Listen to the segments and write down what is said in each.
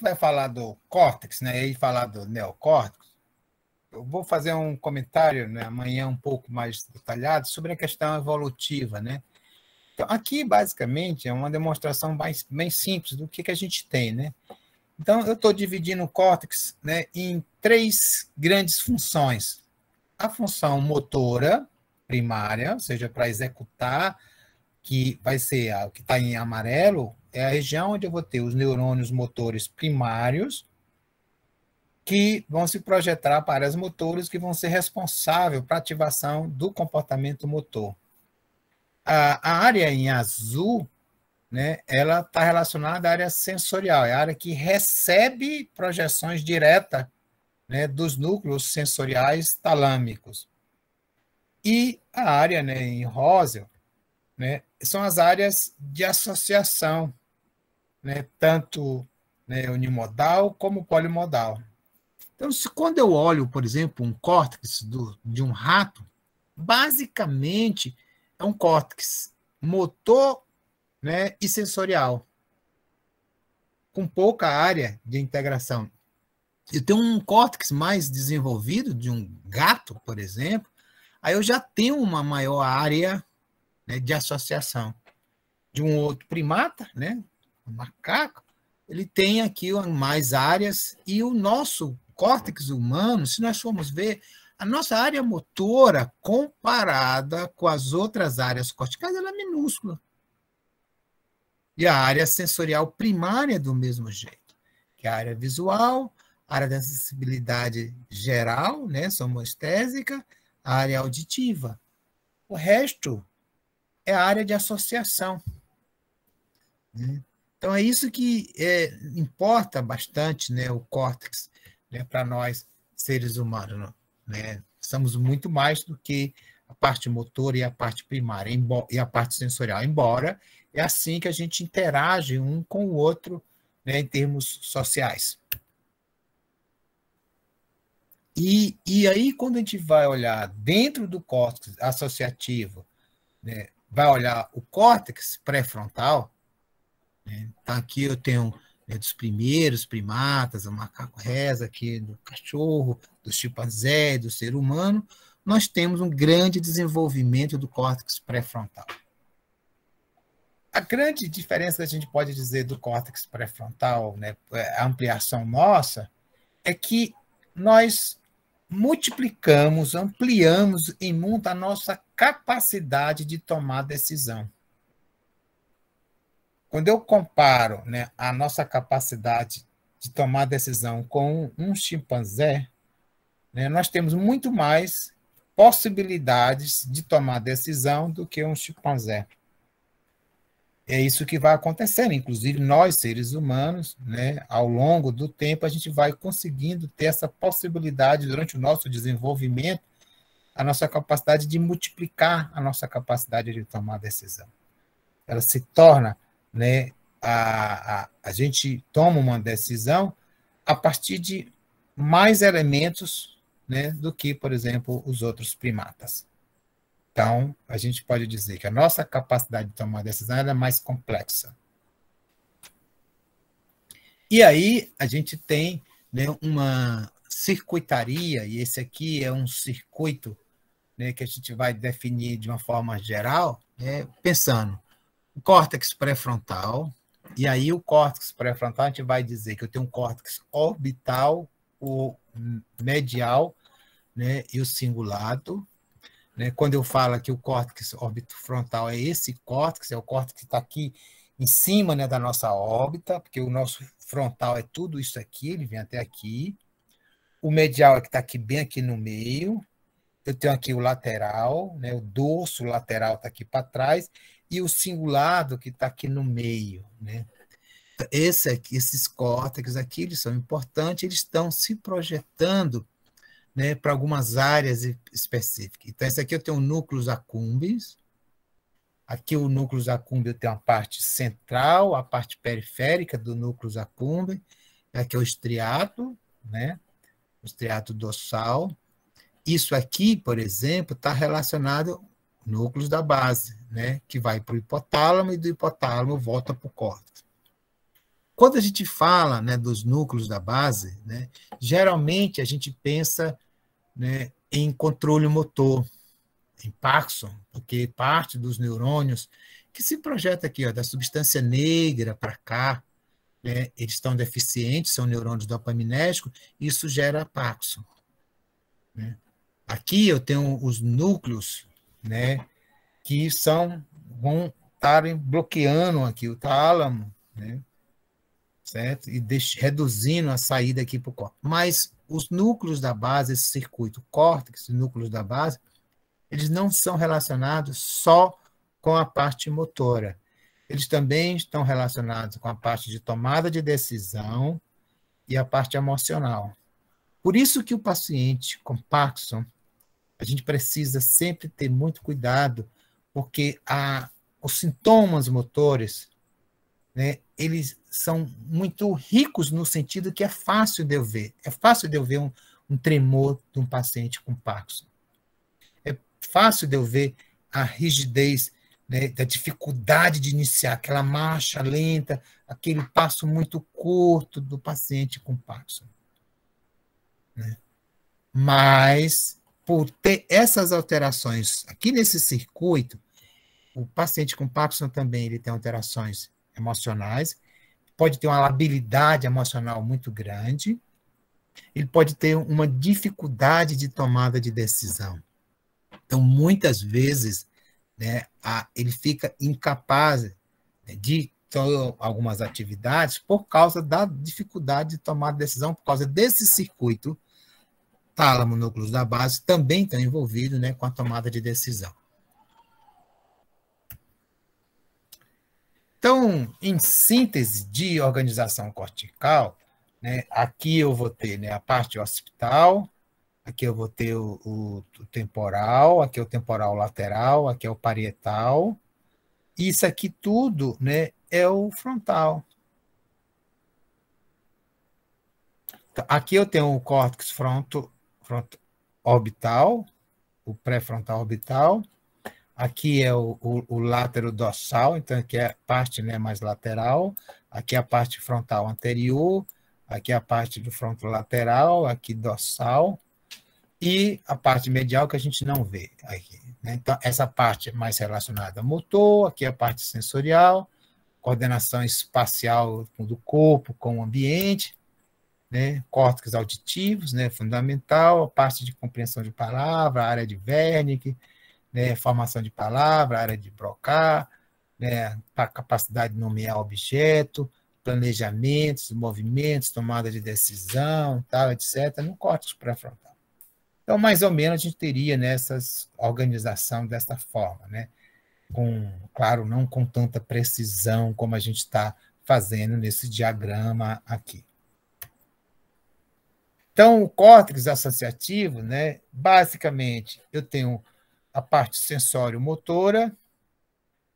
gente vai falar do córtex, né, e falar do neocórtex, eu vou fazer um comentário, né, amanhã um pouco mais detalhado sobre a questão evolutiva, né? Então, aqui, basicamente, é uma demonstração bem simples do que a gente tem, né? Então, eu estou dividindo o córtex, né, em três grandes funções. A função motora primária, ou seja, para executar, que vai ser o que está em amarelo, é a região onde eu vou ter os neurônios motores primários, que vão se projetar para áreas motoras que vão ser responsáveis para a ativação do comportamento motor. A área em azul, né, ela está relacionada à área sensorial, é a área que recebe projeções diretas, né, dos núcleos sensoriais talâmicos. E a área, né, em rosa, né, são as áreas de associação, né, tanto, né, unimodal como polimodal. Então, quando eu olho, por exemplo, um córtex de um rato, basicamente é um córtex motor, né, e sensorial, com pouca área de integração. Eu tenho um córtex mais desenvolvido, de um gato, por exemplo, aí eu já tenho uma maior área, né, de associação. De um outro primata, né, um macaco, ele tem aqui mais áreas, e o nosso córtex humano, se nós formos ver, a nossa área motora, comparada com as outras áreas corticais, ela é minúscula. E a área sensorial primária do mesmo jeito, que é a área visual, a área da sensibilidade geral, né, somestésica, a área auditiva. O resto é a área de associação. Né? Então, é isso que importa bastante, né, o córtex, né, para nós, seres humanos. Né? Somos muito mais do que a parte motora e a parte primária, e a parte sensorial, embora é assim que a gente interage um com o outro, né, em termos sociais. E aí, quando a gente vai olhar dentro do córtex associativo, né, vai olhar o córtex pré-frontal, né? Então, aqui eu tenho, né, dos primeiros primatas, o macaco reza, aqui do cachorro, do chimpanzé, do ser humano, nós temos um grande desenvolvimento do córtex pré-frontal. A grande diferença que a gente pode dizer do córtex pré-frontal, né, a ampliação nossa, é que nós multiplicamos, ampliamos em muito a nossa capacidade de tomar decisão. Quando eu comparo, né, a nossa capacidade de tomar decisão com um chimpanzé, né, nós temos muito mais possibilidades de tomar decisão do que um chimpanzé. É isso que vai acontecendo. Inclusive, nós, seres humanos, né, ao longo do tempo, a gente vai conseguindo ter essa possibilidade, durante o nosso desenvolvimento, a nossa capacidade de multiplicar a nossa capacidade de tomar decisão. Ela se torna, né, a gente toma uma decisão a partir de mais elementos, né, do que, por exemplo, os outros primatas. Então, a gente pode dizer que a nossa capacidade de tomar decisão é mais complexa. E aí, a gente tem, né, uma circuitaria, e esse aqui é um circuito, né, que a gente vai definir de uma forma geral, né, pensando o córtex pré-frontal, e aí o córtex pré-frontal a gente vai dizer que eu tenho um córtex orbital, o medial, né, e o cingulado. Né? Quando eu falo que o córtex orbitofrontal é esse córtex, é o córtex que está aqui em cima, né, da nossa órbita, porque o nosso frontal é tudo isso aqui, ele vem até aqui. O medial é que está aqui, bem aqui no meio. Eu tenho aqui o lateral, né, o dorso lateral está aqui para trás, e o cingulado que está aqui no meio. Né? Esses córtex aqui, eles são importantes, eles estão se projetando, né, para algumas áreas específicas. Então, esse aqui eu tenho o núcleus accumbens. Aqui o núcleus accumbens eu tenho a parte central, a parte periférica do núcleus accumbens. Aqui é o estriato, né, o estriato dorsal. Isso aqui, por exemplo, está relacionado ao núcleus da base, né, que vai para o hipotálamo, e do hipotálamo volta para o córtex. quando a gente fala, né, dos núcleos da base, né, geralmente a gente pensa, né, em controle motor, em Parkinson, porque parte dos neurônios que se projeta aqui, ó, da substância negra para cá, né, eles estão deficientes, são neurônios dopaminérgicos, isso gera Parkinson. Né? Aqui eu tenho os núcleos, né, que vão estar bloqueando aqui o tálamo, né, certo? E reduzindo a saída aqui para o córtex. Mas os núcleos da base, esse circuito córtex, os núcleos da base, eles não são relacionados só com a parte motora. Eles também estão relacionados com a parte de tomada de decisão e a parte emocional. Por isso que o paciente com Parkinson, a gente precisa sempre ter muito cuidado, porque os sintomas motores, né, eles são muito ricos no sentido que é fácil de eu ver. É fácil de eu ver um tremor de um paciente com Parkinson. É fácil de eu ver a rigidez, né, da dificuldade de iniciar aquela marcha lenta, aquele passo muito curto do paciente com Parkinson. Né? Mas, por ter essas alterações aqui nesse circuito, o paciente com Parkinson também ele tem alterações emocionais, pode ter uma labilidade emocional muito grande, ele pode ter uma dificuldade de tomada de decisão. Então, muitas vezes, né, ele fica incapaz, né, de algumas atividades por causa da dificuldade de tomar decisão, por causa desse circuito tálamo, núcleos da base, também estão envolvidos, né, com a tomada de decisão. Então, em síntese de organização cortical, né, aqui eu vou ter, né, a parte occipital, aqui eu vou ter o temporal, aqui é o temporal lateral, aqui é o parietal. Isso aqui tudo, né, é o frontal. Então, aqui eu tenho o córtex orbital, o pré-frontal orbital. Aqui é o látero dorsal, então aqui é a parte, né, mais lateral. Aqui é a parte frontal anterior. Aqui é a parte do frontal lateral, aqui dorsal. E a parte medial que a gente não vê aqui. Né? Então, essa parte é mais relacionada ao motor, aqui é a parte sensorial, coordenação espacial do corpo com o ambiente, né? Córtex auditivos, né? Fundamental, a parte de compreensão de palavra, a área de Wernicke, né? Formação de palavra, a área de Broca, né? A capacidade de nomear objeto, planejamentos, movimentos, tomada de decisão, tal, etc., no córtex pré-frontal. Então, mais ou menos, a gente teria nessas organização dessa forma, né? Claro, não com tanta precisão como a gente está fazendo nesse diagrama aqui. Então, o córtex associativo, né? Basicamente, eu tenho a parte sensório-motora,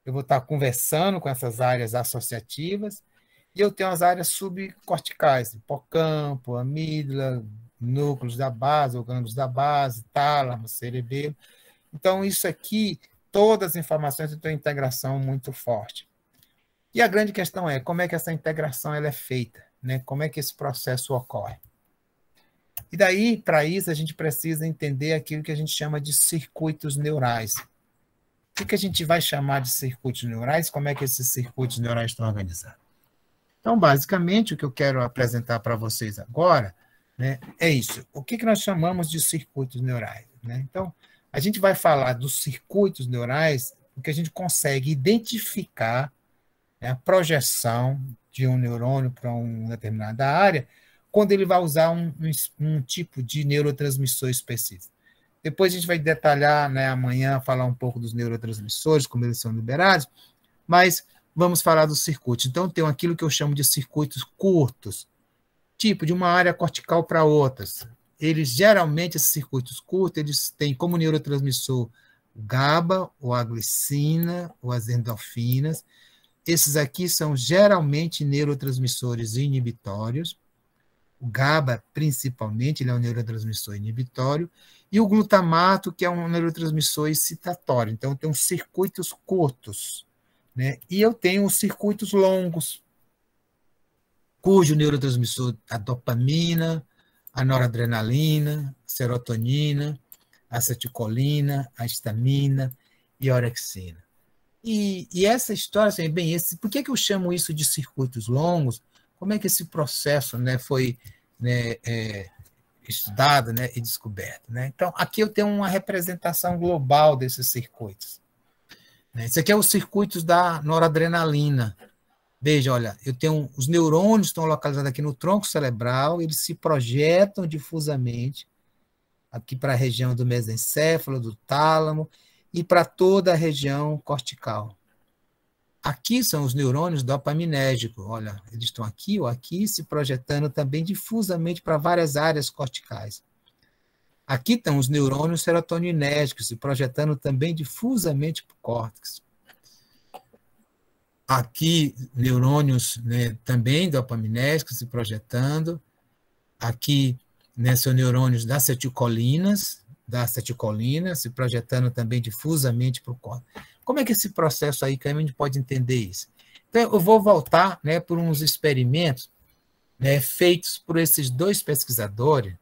eu vou estar conversando com essas áreas associativas, e eu tenho as áreas subcorticais, hipocampo, amígdala, núcleos da base, orgânulos da base, tálamo, cerebelo. Então, isso aqui, todas as informações têm uma integração muito forte. E a grande questão é como é que essa integração ela é feita, né? Como é que esse processo ocorre. E daí, para isso, a gente precisa entender aquilo que a gente chama de circuitos neurais. O que a gente vai chamar de circuitos neurais? Como é que esses circuitos neurais estão organizados? Então, basicamente, o que eu quero apresentar para vocês agora, né, é isso. O que nós chamamos de circuitos neurais? Né? Então, a gente vai falar dos circuitos neurais porque a gente consegue identificar, né, a projeção de um neurônio para uma determinada área quando ele vai usar um tipo de neurotransmissor específico. Depois a gente vai detalhar, né, amanhã, falar um pouco dos neurotransmissores, como eles são liberados, mas vamos falar dos circuitos. Então, tem aquilo que eu chamo de circuitos curtos, tipo de uma área cortical para outras. Eles, geralmente, esses circuitos curtos, eles têm como neurotransmissor o GABA, ou a glicina, ou as endorfinas. Esses aqui são geralmente neurotransmissores inibitórios. O GABA, principalmente, ele é um neurotransmissor inibitório, e o glutamato, que é um neurotransmissor excitatório. Então, tem uns circuitos curtos, né? E eu tenho os circuitos longos. cujo neurotransmissor a dopamina, a noradrenalina, a serotonina, a acetilcolina, a histamina e a orexina. E essa história, assim, bem, por que eu chamo isso de circuitos longos? Como é que esse processo, né, foi, né, estudado, né, e descoberto, né? Então, aqui eu tenho uma representação global desses circuitos. Esse aqui é os circuitos da noradrenalina. Veja, olha, eu tenho os neurônios estão localizados aqui no tronco cerebral, eles se projetam difusamente aqui para a região do mesencéfalo, do tálamo e para toda a região cortical. Aqui são os neurônios dopaminérgicos. Olha, eles estão aqui ou aqui, se projetando também difusamente para várias áreas corticais. Aqui estão os neurônios serotoninérgicos, se projetando também difusamente para o córtex. Aqui, neurônios, né, também dopaminérgicos se projetando. Aqui, né, são neurônios da acetilcolina, se projetando também difusamente para o córtex. Como é que esse processo aí, que a gente pode entender isso? Então, eu vou voltar, né, por uns experimentos, né, feitos por esses dois pesquisadores,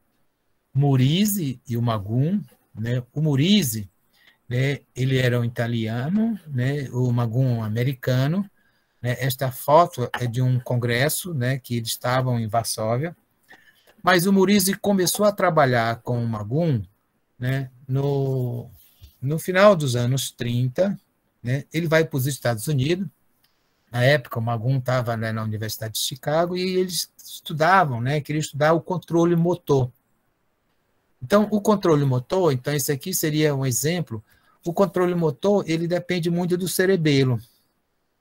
Murizi e o Magun, né? O Murizi, né, ele era um italiano, né, o Magun um americano, né? Esta foto é de um congresso, né, que eles estavam em Varsóvia, mas o Murizi começou a trabalhar com o Magun, né, no final dos anos 30, né, ele vai para os Estados Unidos. Na época, o Magun estava, né, na Universidade de Chicago e eles estudavam, né, queriam estudar o controle motor. Então, o controle motor, então esse aqui seria um exemplo. O controle motor, ele depende muito do cerebelo,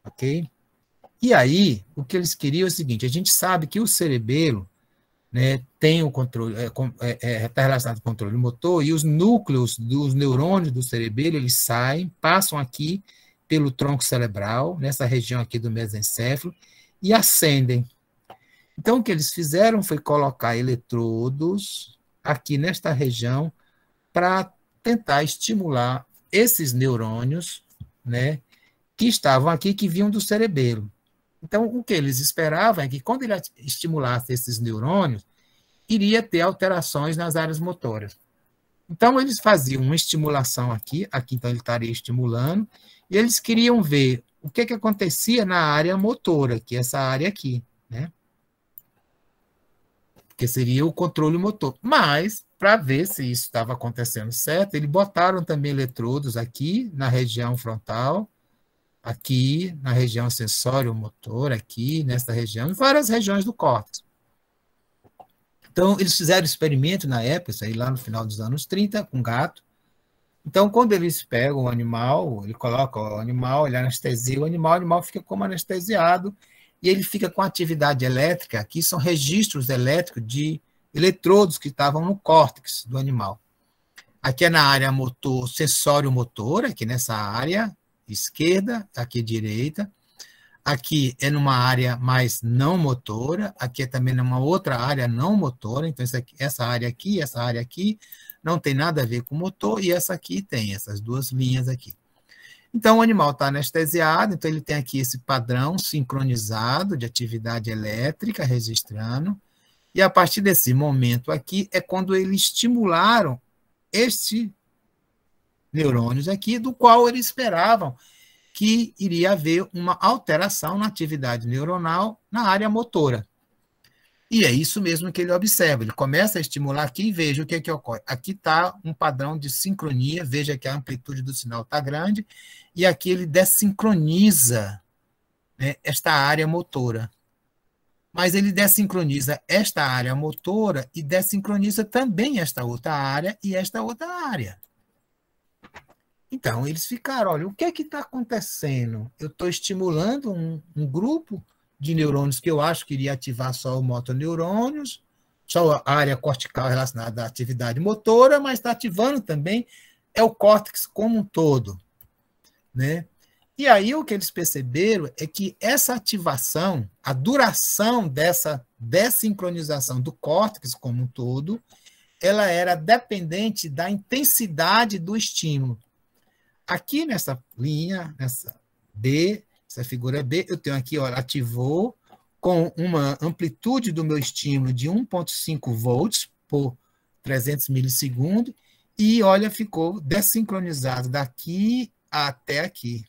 ok? E aí, o que eles queriam é o seguinte: a gente sabe que o cerebelo, né, tem o controle, está relacionado com o controle motor, e os núcleos dos neurônios do cerebelo, eles saem, passam aqui pelo tronco cerebral, nessa região aqui do mesencéfalo, e ascendem. Então, o que eles fizeram foi colocar eletrodos aqui nesta região para tentar estimular esses neurônios, né, que estavam aqui, que vinham do cerebelo. Então, o que eles esperavam é que, quando ele estimulasse esses neurônios, iria ter alterações nas áreas motoras. Então, eles faziam uma estimulação aqui então ele estaria estimulando, e eles queriam ver o que acontecia na área motora, que é essa área aqui, né? Que seria o controle motor. Mas, para ver se isso estava acontecendo certo, eles botaram também eletrodos aqui na região frontal, aqui na região sensório-motor, aqui nessa região, em várias regiões do córtex. Então, eles fizeram experimento na época, isso aí lá no final dos anos 30, com gato. Então, quando eles pegam o animal, ele coloca o animal, ele anestesia o animal fica como anestesiado, e ele fica com atividade elétrica. Aqui são registros elétricos de eletrodos que estavam no córtex do animal. Aqui é na área motor, sensório-motor, aqui nessa área esquerda, aqui direita. Aqui é numa área mais não motora, aqui é também numa outra área não motora. Então, essa área aqui não tem nada a ver com motor, e essa aqui tem essas duas linhas aqui. Então, o animal está anestesiado, então ele tem aqui esse padrão sincronizado de atividade elétrica registrando, e a partir desse momento aqui é quando eles estimularam estes neurônios aqui, do qual eles esperavam que iria haver uma alteração na atividade neuronal na área motora. E é isso mesmo que ele observa. Ele começa a estimular aqui e veja o que ocorre. Aqui está um padrão de sincronia, veja que a amplitude do sinal está grande, e aqui ele dessincroniza, né, esta área motora. Mas ele dessincroniza esta área motora e dessincroniza também esta outra área e esta outra área. Então, eles ficaram, olha, o que está acontecendo? Eu estou estimulando um grupo de neurônios que eu acho que iria ativar só o motoneurônios, só a área cortical relacionada à atividade motora, mas está ativando também o córtex como um todo, né? E aí o que eles perceberam é que essa ativação, a duração dessa dessincronização do córtex como um todo, ela era dependente da intensidade do estímulo. Aqui nessa linha, nessa B, essa figura B, eu tenho aqui, olha, ativou com uma amplitude do meu estímulo de 1,5 volts por 300 milissegundos, e, olha, ficou desincronizado daqui até aqui.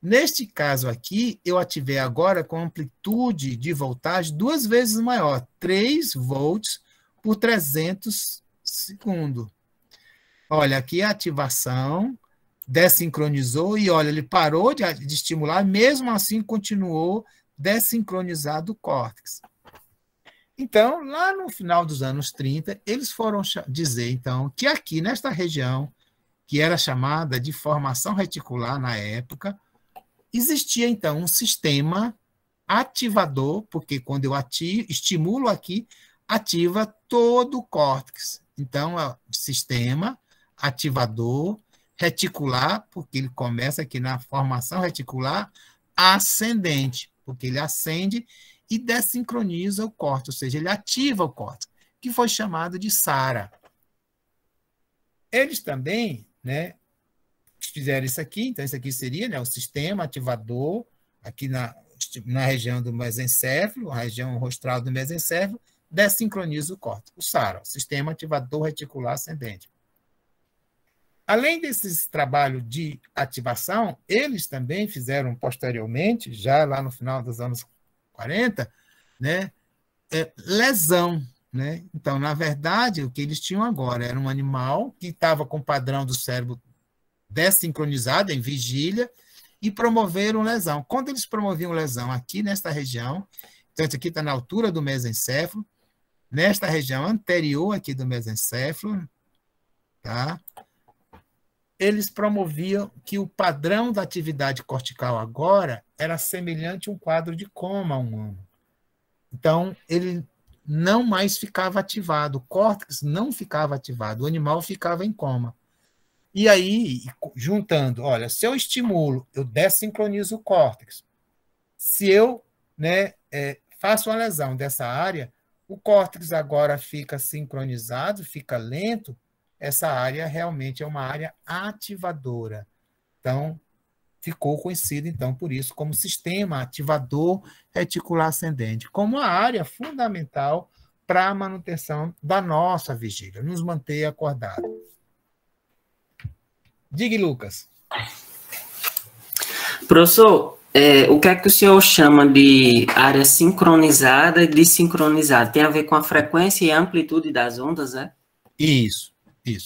Neste caso aqui, eu ativei agora com amplitude de voltagem 2 vezes maior, 3 volts por 300 segundos. Olha, aqui a ativação desincronizou e, olha, ele parou de estimular, mesmo assim continuou desincronizado o córtex. Então, lá no final dos anos 30, eles foram dizer, então, que aqui nesta região, que era chamada de formação reticular na época, existia, então, um sistema ativador, porque quando eu estimulo aqui, ativa todo o córtex. Então, é o sistema ativador reticular, porque ele começa aqui na formação reticular ascendente, porque ele acende e desincroniza o córtex, ou seja, ele ativa o córtex, que foi chamado de SARA. Eles também, né, fizeram isso aqui, então isso aqui seria, né, o sistema ativador, aqui na região do mesencéfalo, a região rostral do mesencéfalo, desincroniza o córtex, o SARA, o sistema ativador reticular ascendente. Além desses trabalhos de ativação, eles também fizeram posteriormente, já lá no final dos anos 40, né, lesão. Né? Então, na verdade, o que eles tinham agora era um animal que estava com o padrão do cérebro desincronizado, em vigília, e promoveram lesão. Quando eles promoviam lesão aqui nesta região, então isso aqui está na altura do mesencéfalo, nesta região anterior aqui do mesencéfalo, tá? Eles promoviam que o padrão da atividade cortical agora era semelhante a um quadro de coma humano. Então, ele não mais ficava ativado, o córtex não ficava ativado, o animal ficava em coma. E aí, juntando, olha, se eu estimulo, eu desincronizo o córtex. Se eu, né, faço uma lesão dessa área, o córtex agora fica sincronizado, fica lento, essa área realmente é uma área ativadora. Então, ficou conhecido, então, por isso, como sistema ativador reticular ascendente, como a área fundamental para a manutenção da nossa vigília, nos manter acordados. Diga, Lucas. Professor, o que é que o senhor chama de área sincronizada e desincronizada? Tem a ver com a frequência e a amplitude das ondas, é? Isso.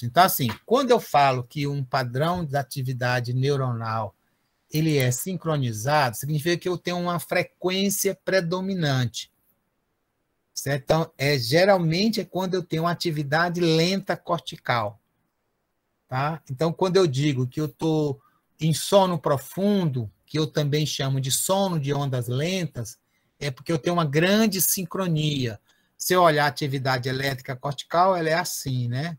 Então, assim, quando eu falo que um padrão de atividade neuronal ele é sincronizado, significa que eu tenho uma frequência predominante. Certo? Então, geralmente é quando eu tenho uma atividade lenta cortical. Tá? Então, quando eu digo que eu estou em sono profundo, que eu também chamo de sono de ondas lentas, é porque eu tenho uma grande sincronia. Se eu olhar a atividade elétrica cortical, ela é assim, né?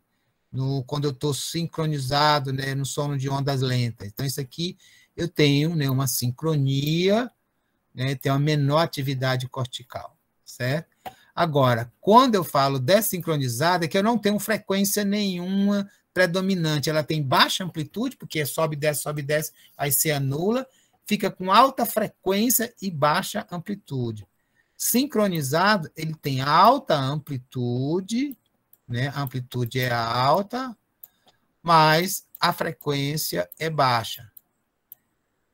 Quando eu estou sincronizado, né, no sono de ondas lentas. Então, isso aqui eu tenho, né, uma sincronia, né, tem uma menor atividade cortical, certo? Agora, quando eu falo desincronizada, é que eu não tenho frequência nenhuma predominante, ela tem baixa amplitude, porque sobe, desce, aí se anula, fica com alta frequência e baixa amplitude. Sincronizado, ele tem alta amplitude, né? A amplitude é alta, mas a frequência é baixa.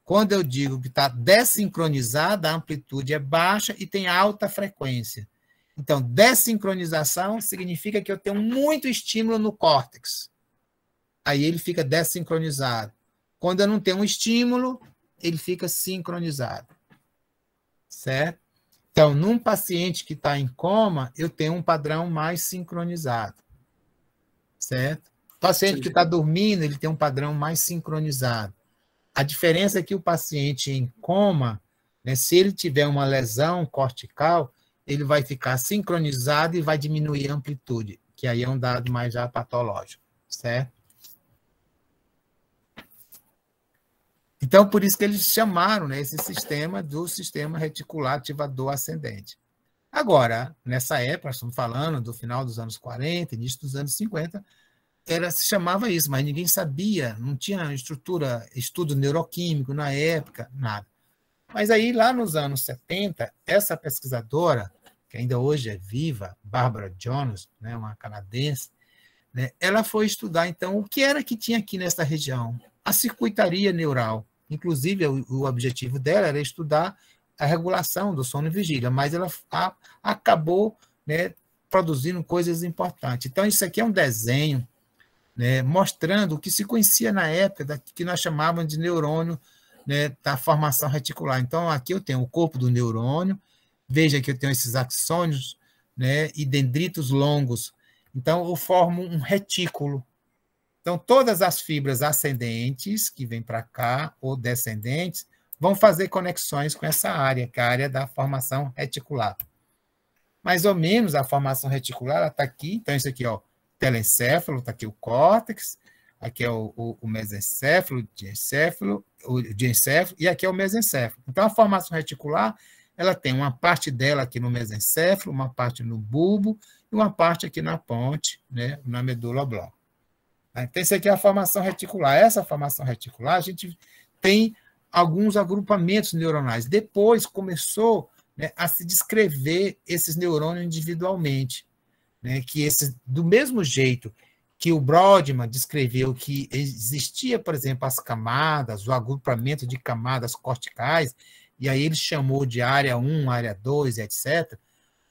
Quando eu digo que está desincronizada, a amplitude é baixa e tem alta frequência. Então, desincronização significa que eu tenho muito estímulo no córtex. Aí ele fica desincronizado. Quando eu não tenho um estímulo, ele fica sincronizado. Certo? Então, num paciente que está em coma, eu tenho um padrão mais sincronizado. Certo? O paciente que está dormindo, ele tem um padrão mais sincronizado. A diferença é que o paciente em coma, né, se ele tiver uma lesão cortical, ele vai ficar sincronizado e vai diminuir a amplitude, que aí é um dado mais já patológico, certo? Então, por isso que eles chamaram, né, esse sistema do sistema reticular ativador ascendente. Agora, nessa época, nós estamos falando do final dos anos 40, início dos anos 50, se chamava isso, mas ninguém sabia, não tinha estrutura, estudo neuroquímico na época, nada. Mas aí, lá nos anos 70, essa pesquisadora, que ainda hoje é viva, Barbara Jones, né, uma canadense, né, ela foi estudar, então, o que era que tinha aqui nessa região? A circuitaria neural. Inclusive, o objetivo dela era estudar a regulação do sono e vigília, mas ela acabou, né, produzindo coisas importantes. Então, isso aqui é um desenho, né, mostrando o que se conhecia na época, que nós chamávamos de neurônio, né, da formação reticular. Então, aqui eu tenho o corpo do neurônio, veja que eu tenho esses axônios, né, e dendritos longos. Então, eu formo um retículo. Então, todas as fibras ascendentes, que vêm para cá, ou descendentes, vão fazer conexões com essa área, que é a área da formação reticular. Mais ou menos, a formação reticular está aqui. Então, isso aqui, ó, telencéfalo, está aqui o córtex, aqui é o mesencéfalo, o diencéfalo, e aqui é o mesencéfalo. Então, a formação reticular, ela tem uma parte dela aqui no mesencéfalo, uma parte no bulbo, e uma parte aqui na ponte, né, na medula oblonga. Então, isso aqui é a formação reticular. Essa formação reticular, a gente tem alguns agrupamentos neuronais. Depois começou, né, a se descrever esses neurônios individualmente, né, que esses, do mesmo jeito que o Brodmann descreveu que existia, por exemplo, as camadas, o agrupamento de camadas corticais, e aí ele chamou de área 1, área 2, etc.,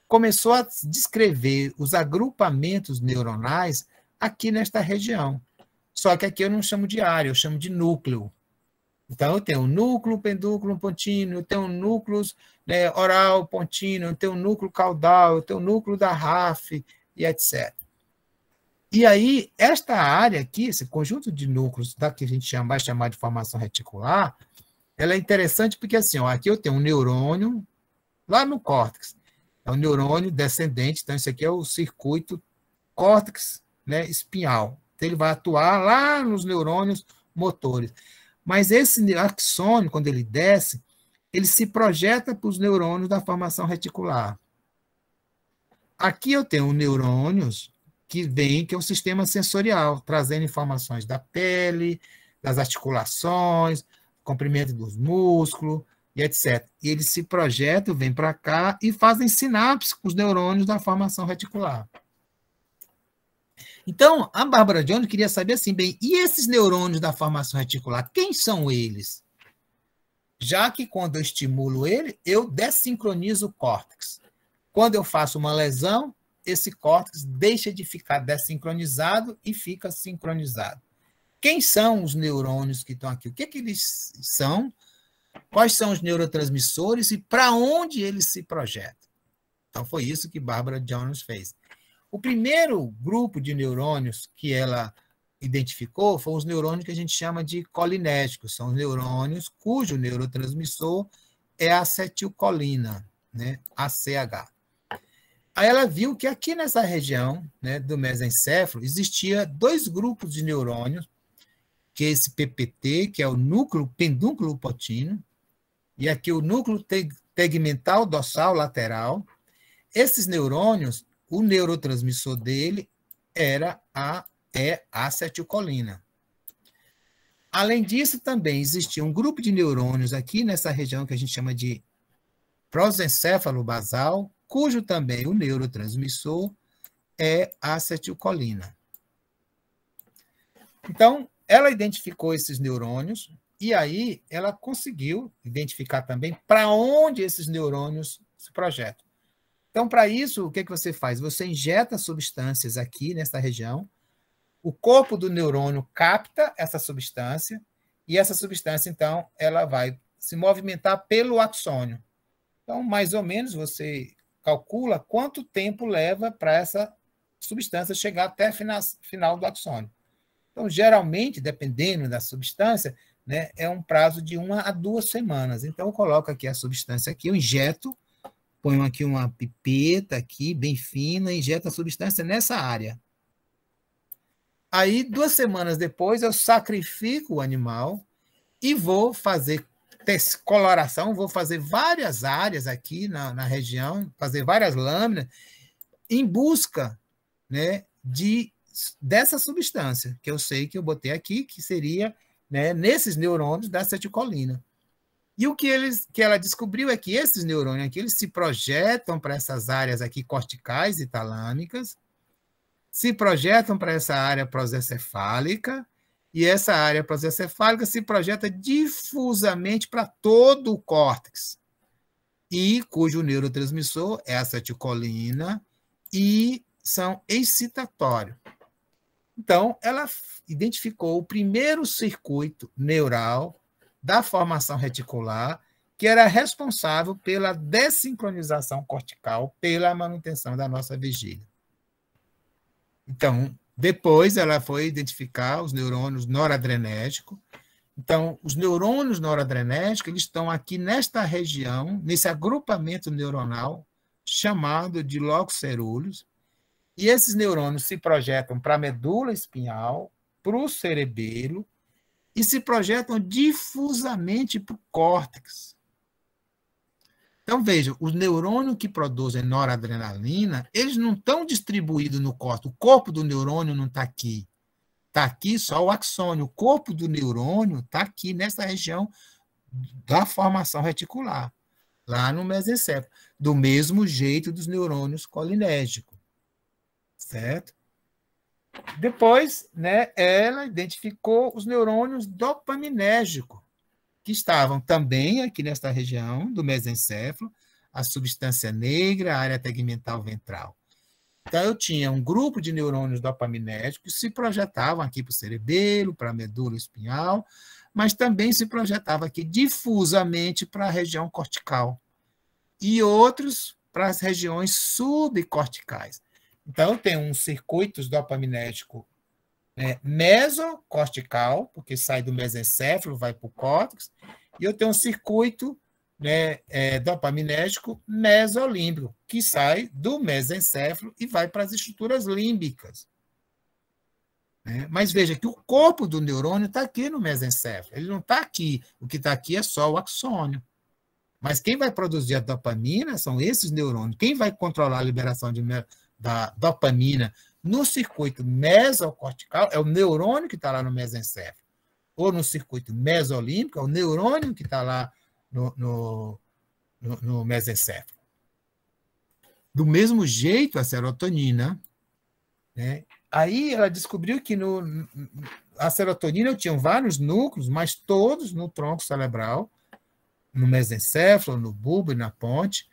começou a descrever os agrupamentos neuronais aqui nesta região. Só que aqui eu não chamo de área, eu chamo de núcleo. Então, eu tenho núcleo, pendúculo, pontino, eu tenho núcleos, né, oral, pontino, eu tenho núcleo caudal, eu tenho núcleo da RAF, e etc. E aí, esta área aqui, esse conjunto de núcleos, tá, que a gente vai chamar de formação reticular, ela é interessante porque, assim, ó, aqui eu tenho um neurônio lá no córtex. É um neurônio descendente, então, isso aqui é o circuito córtex, né, espinhal. Então, ele vai atuar lá nos neurônios motores. Mas esse axônio, quando ele desce, ele se projeta para os neurônios da formação reticular. Aqui eu tenho neurônios que vêm, que é o sistema sensorial, trazendo informações da pele, das articulações, comprimento dos músculos, e etc. E eles se projetam, vêm para cá e fazem sinapses com os neurônios da formação reticular. Então, a Barbara Jones queria saber assim, bem, e esses neurônios da formação reticular, quem são eles? Já que quando eu estimulo ele, eu dessincronizo o córtex. Quando eu faço uma lesão, esse córtex deixa de ficar dessincronizado e fica sincronizado. Quem são os neurônios que estão aqui? O que eles são? Quais são os neurotransmissores e para onde eles se projetam? Então, foi isso que Barbara Jones fez. O primeiro grupo de neurônios que ela identificou foram os neurônios que a gente chama de colinérgicos. São os neurônios cujo neurotransmissor é a acetilcolina, né, ACH. Aí ela viu que aqui nessa região, né, do mesencéfalo existia dois grupos de neurônios, que é esse PPT, que é o núcleo pendúnculo potino, e aqui o núcleo tegmental dorsal lateral. Esses neurônios, o neurotransmissor dele é a acetilcolina. Além disso, também existia um grupo de neurônios aqui nessa região que a gente chama de prosencéfalo basal, cujo também o neurotransmissor é a acetilcolina. Então, ela identificou esses neurônios e aí ela conseguiu identificar também para onde esses neurônios se projetam. Então, para isso, o que você faz? Você injeta substâncias aqui nessa região, o corpo do neurônio capta essa substância e essa substância, então, ela vai se movimentar pelo axônio. Então, mais ou menos, você calcula quanto tempo leva para essa substância chegar até o final do axônio. Então, geralmente, dependendo da substância, né, é um prazo de 1 a 2 semanas. Então, eu coloco aqui a substância aqui, eu injeto, ponho aqui uma pipeta aqui, bem fina, injeto a substância nessa área. Aí, 2 semanas depois, eu sacrifico o animal e vou fazer coloração, vou fazer várias áreas aqui na região, fazer várias lâminas, em busca, né, dessa substância, que eu sei que eu botei aqui, que seria, né, nesses neurônios da acetilcolina. E o que ela descobriu é que esses neurônios aqui, eles se projetam para essas áreas aqui corticais e talâmicas, se projetam para essa área prosencefálica, e essa área prosencefálica se projeta difusamente para todo o córtex, e cujo neurotransmissor é a acetilcolina, e são excitatórios. Então, ela identificou o primeiro circuito neural da formação reticular, que era responsável pela dessincronização cortical, pela manutenção da nossa vigília. Então, depois ela foi identificar os neurônios noradrenérgicos. Então, os neurônios noradrenérgicos, eles estão aqui nesta região, nesse agrupamento neuronal, chamado de locos cerúleos, e esses neurônios se projetam para a medula espinhal, para o cerebelo, e se projetam difusamente para o córtex. Então, vejam, os neurônios que produzem noradrenalina, eles não estão distribuídos no córtex. O corpo do neurônio não está aqui. Está aqui só o axônio. O corpo do neurônio está aqui, nessa região da formação reticular, lá no mesencéfalo, do mesmo jeito dos neurônios colinérgicos. Certo? Depois, né, ela identificou os neurônios dopaminérgicos, que estavam também aqui nesta região do mesencéfalo, a substância negra, a área tegmental ventral. Então, eu tinha um grupo de neurônios dopaminérgicos que se projetavam aqui para o cerebelo, para a medula espinhal, mas também se projetavam aqui difusamente para a região cortical, e outros para as regiões subcorticais. Então, eu tenho um circuito dopaminérgico mesocortical, porque sai do mesencéfalo, vai para o córtex, e eu tenho um circuito dopaminérgico mesolímbico, que sai do mesencéfalo e vai para as estruturas límbicas. Mas veja que o corpo do neurônio está aqui no mesencéfalo, ele não está aqui, o que está aqui é só o axônio. Mas quem vai produzir a dopamina são esses neurônios. Quem vai controlar a liberação da dopamina no circuito mesocortical é o neurônio que está lá no mesencéfalo. Ou no circuito mesolímbico, é o neurônio que está lá no mesencéfalo. Do mesmo jeito, a serotonina, né? Aí ela descobriu que a serotonina tinha vários núcleos, mas todos no tronco cerebral, no mesencéfalo, no bulbo e na ponte.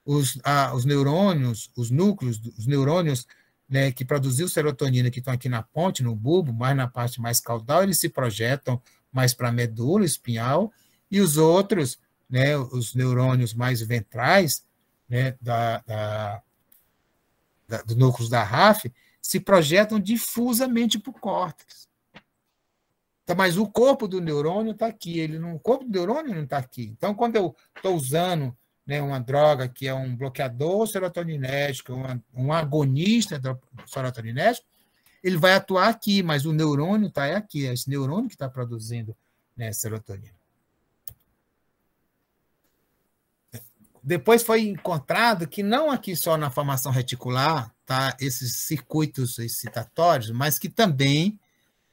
Os neurônios, os núcleos, os neurônios, né, que produziam serotonina, que estão aqui na ponte, no bulbo, mais na parte mais caudal, eles se projetam mais para a medula espinhal, e os outros, né, os neurônios mais ventrais, né, dos núcleos da RAF, se projetam difusamente para o córtex. Então, mas o corpo do neurônio está aqui, o corpo do neurônio não está aqui. Então, quando eu estou usando, né, uma droga que é um bloqueador serotoninérgico, um agonista serotoninérgico, ele vai atuar aqui, mas o neurônio está aqui, é esse neurônio que está produzindo, né, serotonina. Depois foi encontrado que não aqui só na formação reticular, tá, esses circuitos excitatórios, mas que também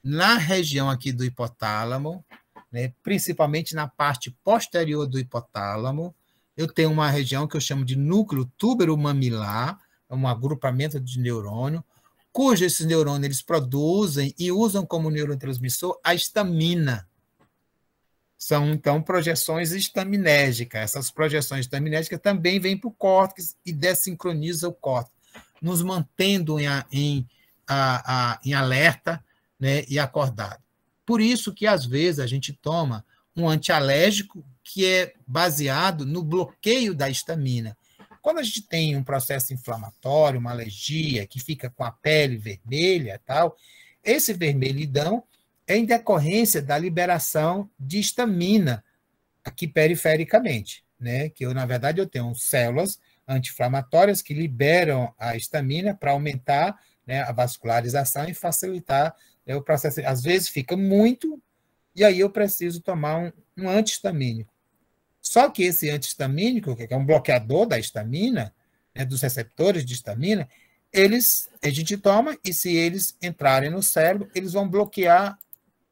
na região aqui do hipotálamo, né, principalmente na parte posterior do hipotálamo, eu tenho uma região que eu chamo de núcleo túbero-mamilar, é um agrupamento de neurônio, cujo esses neurônios eles produzem e usam como neurotransmissor a histamina. São, então, projeções estaminérgicas. Essas projeções estaminérgicas também vêm para o córtex e dessincronizam o córtex, nos mantendo em alerta, né, e acordado. Por isso que, às vezes, a gente toma um antialérgico que é baseado no bloqueio da histamina. Quando a gente tem um processo inflamatório, uma alergia, que fica com a pele vermelha, tal, esse vermelhidão é em decorrência da liberação de histamina aqui perifericamente, né? Que na verdade, eu tenho células anti-inflamatórias que liberam a histamina para aumentar, né, a vascularização e facilitar, né, o processo. Às vezes fica muito, e aí eu preciso tomar um antihistamínico. Só que esse antihistamínico, que é um bloqueador da histamina, né, dos receptores de histamina, a gente toma, e se eles entrarem no cérebro, eles vão bloquear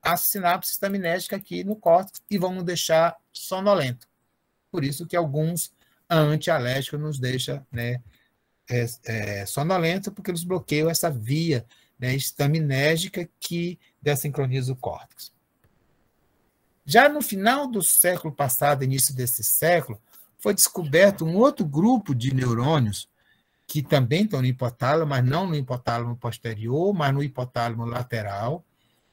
a sinapse estaminérgica aqui no córtex e vão nos deixar sonolento. Por isso que alguns antialérgicos nos deixam, né, sonolento, porque eles bloqueiam essa via, né, estaminérgica que dessincroniza o córtex. Já no final do século passado, início desse século, foi descoberto um outro grupo de neurônios que também estão no hipotálamo, mas não no hipotálamo posterior, mas no hipotálamo lateral.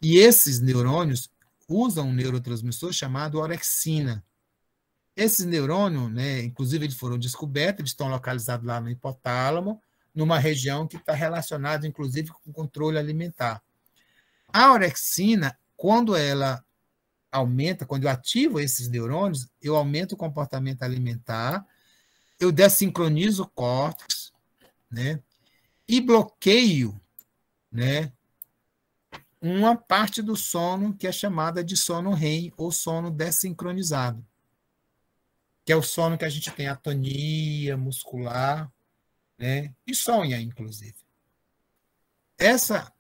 E esses neurônios usam um neurotransmissor chamado orexina. Esses neurônios, né, inclusive, eles foram descobertos, eles estão localizados lá no hipotálamo, numa região que está relacionada, inclusive, com o controle alimentar. A orexina, quando ela aumenta, quando eu ativo esses neurônios, eu aumento o comportamento alimentar, eu dessincronizo o córtex, né, e bloqueio, né, uma parte do sono que é chamada de sono REM, ou sono dessincronizado, que é o sono que a gente tem atonia muscular, né, e sonha, inclusive. Essa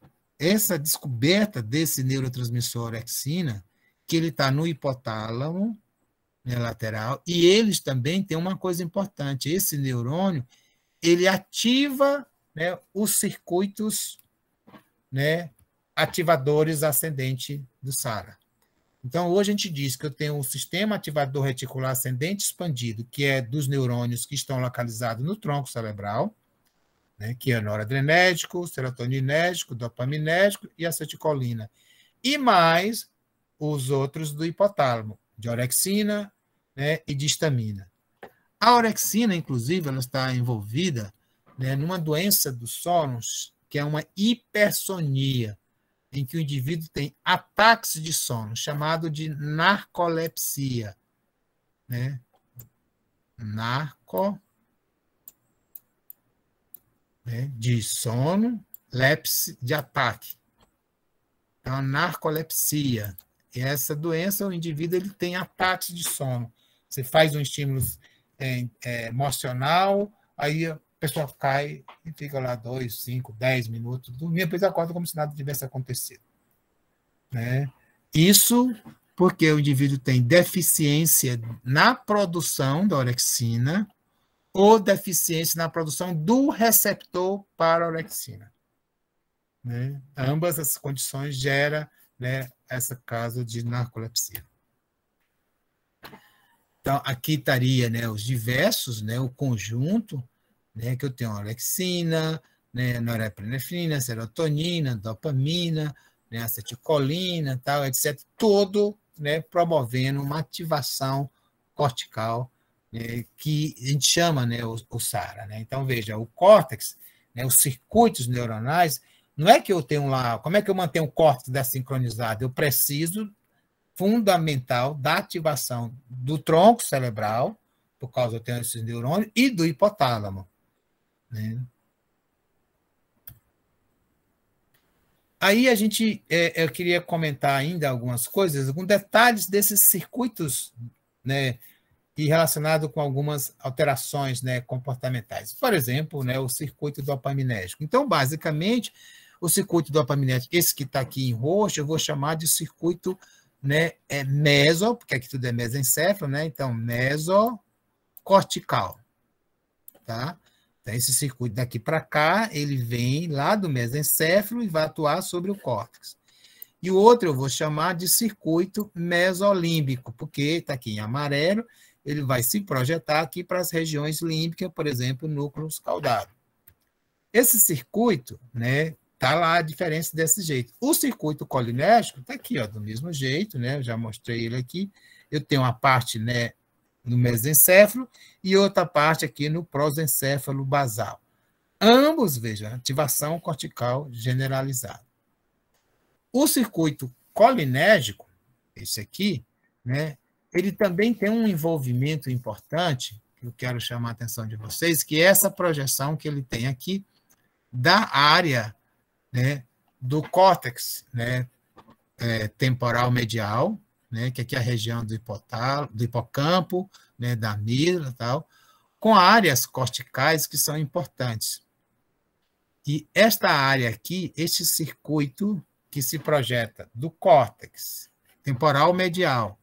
descoberta desse neurotransmissor orexina, que ele está no hipotálamo, né, lateral, e eles também têm uma coisa importante, esse neurônio, ele ativa, né, os circuitos, né, ativadores ascendente do SARA. Então, hoje a gente diz que eu tenho um sistema ativador reticular ascendente expandido, que é dos neurônios que estão localizados no tronco cerebral, né, que é noradrenérgico, serotoninérgico, dopaminérgico e acetilcolina. E mais os outros do hipotálamo, de orexina, né, e de histamina. A orexina, inclusive, ela está envolvida, né, numa doença dos sonos, que é uma hipersonia, em que o indivíduo tem ataques de sono, chamado de narcolepsia. Né? Né, de sono, lepse, de ataque. Então, a narcolepsia. E essa doença, o indivíduo ele tem ataques de sono. Você faz um estímulo emocional, aí a pessoa cai e fica lá 2, 5, 10 minutos, dormindo, depois acorda como se nada tivesse acontecido. Né? Isso porque o indivíduo tem deficiência na produção da orexina ou deficiência na produção do receptor para a orexina. Né? Ambas as condições geram, né, esse caso de narcolepsia. Então, aqui estaria, né, os diversos, né, o conjunto, né, que eu tenho orexina, né, norepinefrina, serotonina, dopamina, né, acetilcolina, tal, etc., todo, né, promovendo uma ativação cortical, né, que a gente chama, né, o SARA. Né? Então, veja, o córtex, né, os circuitos neuronais, não é que eu tenho lá, como é que eu mantenho o córtex desincronizado? Eu preciso, fundamental, da ativação do tronco cerebral, por causa eu tenho esses neurônios, e do hipotálamo. Né? Aí eu queria comentar ainda algumas coisas, alguns detalhes desses circuitos, né, e relacionado com algumas alterações, né, comportamentais. Por exemplo, né, o circuito dopaminérgico. Então, basicamente, o circuito dopaminérgico, esse que está aqui em roxo, eu vou chamar de circuito, né, meso, porque aqui tudo é mesencéfalo, né? Então, mesocortical. Tá? Então, esse circuito daqui para cá, ele vem lá do mesencéfalo e vai atuar sobre o córtex. E o outro eu vou chamar de circuito mesolímbico, porque está aqui em amarelo, ele vai se projetar aqui para as regiões límbicas, por exemplo, núcleos caudados. Esse circuito, né, tá lá a diferença desse jeito. O circuito colinérgico está aqui, ó, do mesmo jeito, né, eu já mostrei ele aqui. Eu tenho uma parte, né, no mesencéfalo e outra parte aqui no prosencéfalo basal. Ambos, veja, ativação cortical generalizada. O circuito colinérgico, esse aqui, né, ele também tem um envolvimento importante, que eu quero chamar a atenção de vocês, que é essa projeção que ele tem aqui da área, né, do córtex, né, temporal medial, né, que aqui é a região do hipocampo, né, da amígdala e tal, com áreas corticais que são importantes. E esta área aqui, este circuito que se projeta do córtex temporal medial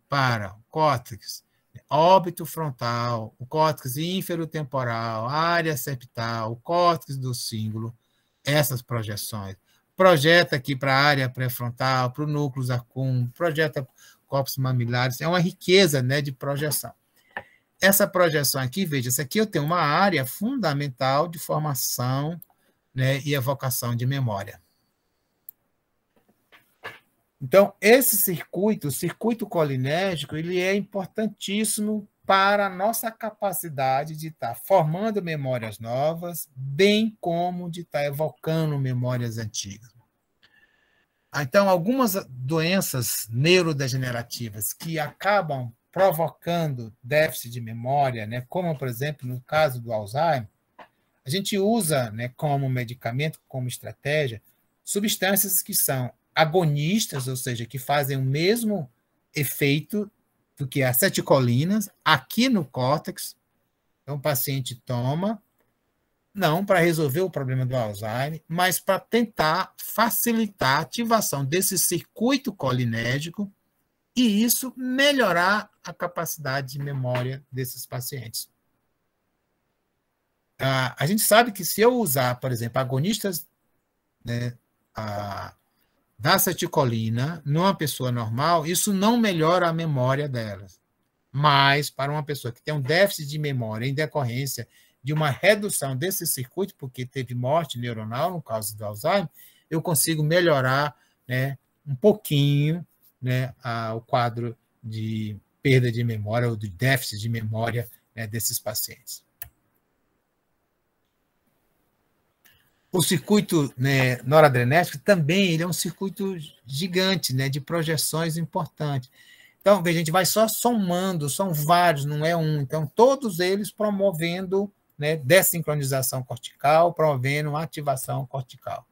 para o córtex óbito frontal, o córtex inferotemporal, a área septal, o córtex do cíngulo, essas projeções. Projeta aqui para a área pré-frontal, para o núcleo accumbens, projeta corpos mamilares, é uma riqueza, né, de projeção. Essa projeção aqui, veja, essa aqui eu tenho uma área fundamental de formação, né, e evocação de memória. Então, esse circuito, o circuito colinérgico, ele é importantíssimo para a nossa capacidade de estar formando memórias novas, bem como de estar evocando memórias antigas. Então, algumas doenças neurodegenerativas que acabam provocando déficit de memória, né, como, por exemplo, no caso do Alzheimer, a gente usa, né, como medicamento, como estratégia, substâncias que são agonistas, ou seja, que fazem o mesmo efeito do que aceticolinas aqui no córtex. Então, o paciente toma, não para resolver o problema do Alzheimer, mas para tentar facilitar a ativação desse circuito colinérgico e isso melhorar a capacidade de memória desses pacientes. A gente sabe que se eu usar, por exemplo, agonistas, né, da aceticolina numa pessoa normal, isso não melhora a memória delas. Mas, para uma pessoa que tem um déficit de memória em decorrência de uma redução desse circuito, porque teve morte neuronal, no caso do Alzheimer, eu consigo melhorar, né, um pouquinho, né, o quadro de perda de memória ou de déficit de memória, né, desses pacientes. O circuito, né, noradrenérgico também ele é um circuito gigante, né, de projeções importantes. Então, a gente vai só somando, são vários, não é um. Então, todos eles promovendo, né, dessincronização cortical, promovendo ativação cortical.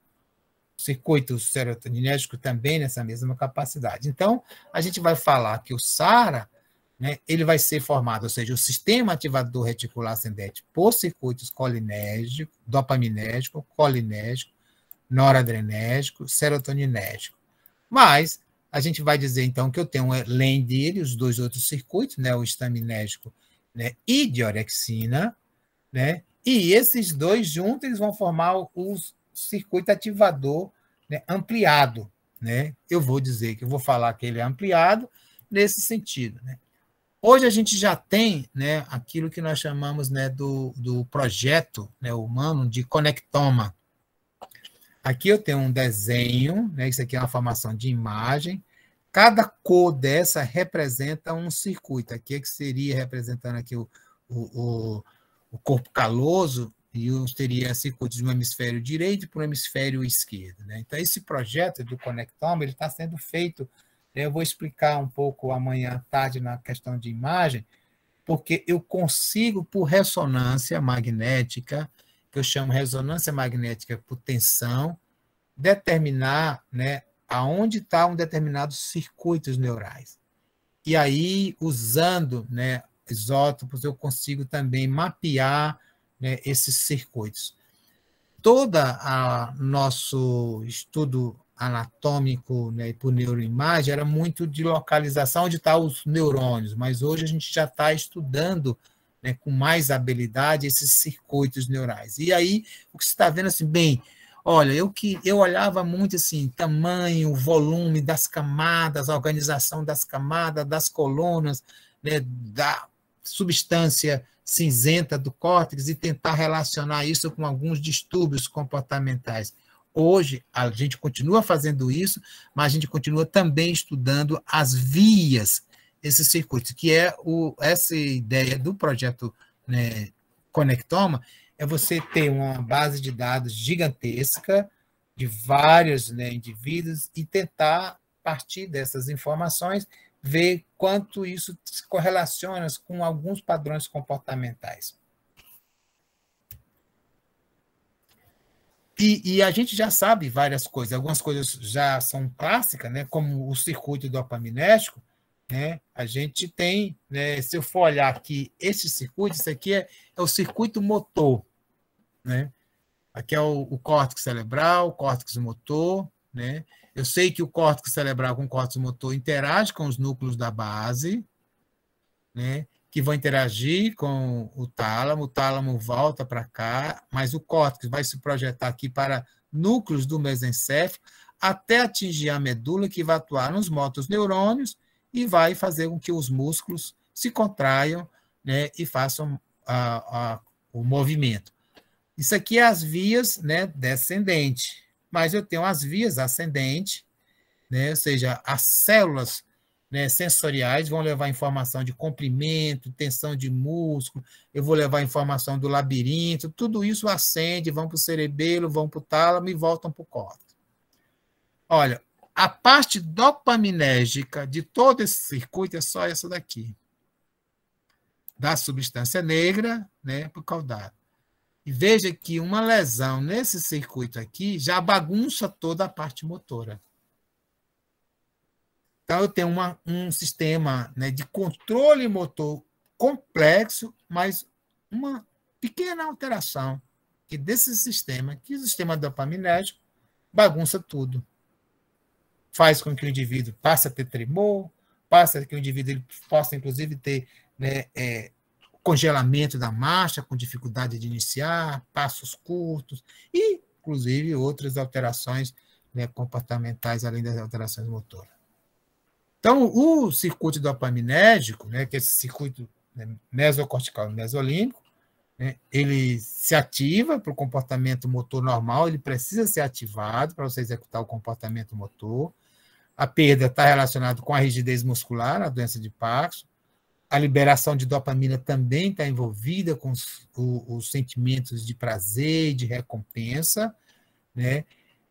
O circuito serotoninérgico também nessa mesma capacidade. Então, a gente vai falar que o SARA, né, ele vai ser formado, ou seja, o sistema ativador reticular ascendente por circuitos colinérgico, dopaminérgico, colinérgico, noradrenérgico, serotoninérgico. Mas a gente vai dizer, então, que eu tenho, além dele, os dois outros circuitos, né, o histaminérgico, né, e diorexina, né, e esses dois juntos eles vão formar o circuito ativador, né, ampliado. Né? Eu vou dizer que eu vou falar que ele é ampliado nesse sentido. Né? Hoje a gente já tem, né, aquilo que nós chamamos, né, do projeto, né, humano de conectoma. Aqui eu tenho um desenho, né, isso aqui é uma formação de imagem. Cada cor dessa representa um circuito. Aqui é que seria representando aqui o corpo caloso, e teria circuitos de um hemisfério direito para o hemisfério esquerdo. Né? Então, esse projeto do conectoma ele está sendo feito. Eu vou explicar um pouco amanhã à tarde na questão de imagem, porque eu consigo, por ressonância magnética, que eu chamo ressonância magnética por tensão, determinar, né, aonde está um determinado circuitos neurais. E aí, usando, né, isótopos, eu consigo também mapear, né, esses circuitos. Todo o nosso estudo anatômico, né, por neuroimagem era muito de localização onde estão os neurônios, mas hoje a gente já está estudando, né, com mais habilidade esses circuitos neurais. E aí, o que você está vendo assim, bem, olha, eu olhava muito assim, tamanho, volume das camadas, a organização das camadas, das colunas, né, da substância cinzenta do córtex e tentar relacionar isso com alguns distúrbios comportamentais. Hoje, a gente continua fazendo isso, mas a gente continua também estudando as vias, esses circuitos, que é essa ideia do projeto, né, Conectoma, é você ter uma base de dados gigantesca de vários, né, indivíduos e tentar, a partir dessas informações, ver quanto isso se correlaciona com alguns padrões comportamentais. E a gente já sabe várias coisas, algumas coisas já são clássicas, né, como o circuito dopaminérgico, né, a gente tem, né, se eu for olhar aqui, esse circuito, isso aqui é o circuito motor, né, aqui é o córtex cerebral, o córtex motor, né? Eu sei que o córtex cerebral com o córtex motor interage com os núcleos da base, né? Que vão interagir com o tálamo volta para cá, mas o córtex vai se projetar aqui para núcleos do mesencéfalo até atingir a medula, que vai atuar nos motoneurônios e vai fazer com que os músculos se contraiam, né, e façam o movimento. Isso aqui é as vias, né, descendente, mas eu tenho as vias ascendente, né, ou seja, as células, né, sensoriais vão levar informação de comprimento, tensão de músculo, eu vou levar informação do labirinto, tudo isso ascende, vão para o cerebelo, vão para o tálamo e voltam para o córtex. Olha, a parte dopaminérgica de todo esse circuito é só essa daqui, da substância negra, né, para o caudado. E veja que uma lesão nesse circuito aqui já bagunça toda a parte motora. Então, eu tenho um sistema, né, de controle motor complexo, mas uma pequena alteração que desse sistema, que o sistema dopaminérgico, bagunça tudo. Faz com que o indivíduo passe a ter tremor, passa que o indivíduo ele possa, inclusive, ter, né, congelamento da marcha, com dificuldade de iniciar, passos curtos, e, inclusive, outras alterações, né, comportamentais, além das alterações motoras. Então, o circuito dopaminérgico, né, que é esse circuito, né, mesocortical e mesolímbico, né, ele se ativa para o comportamento motor normal, ele precisa ser ativado para você executar o comportamento motor. A perda está relacionada com a rigidez muscular, a doença de Parkinson. A liberação de dopamina também está envolvida com os sentimentos de prazer e de recompensa, né?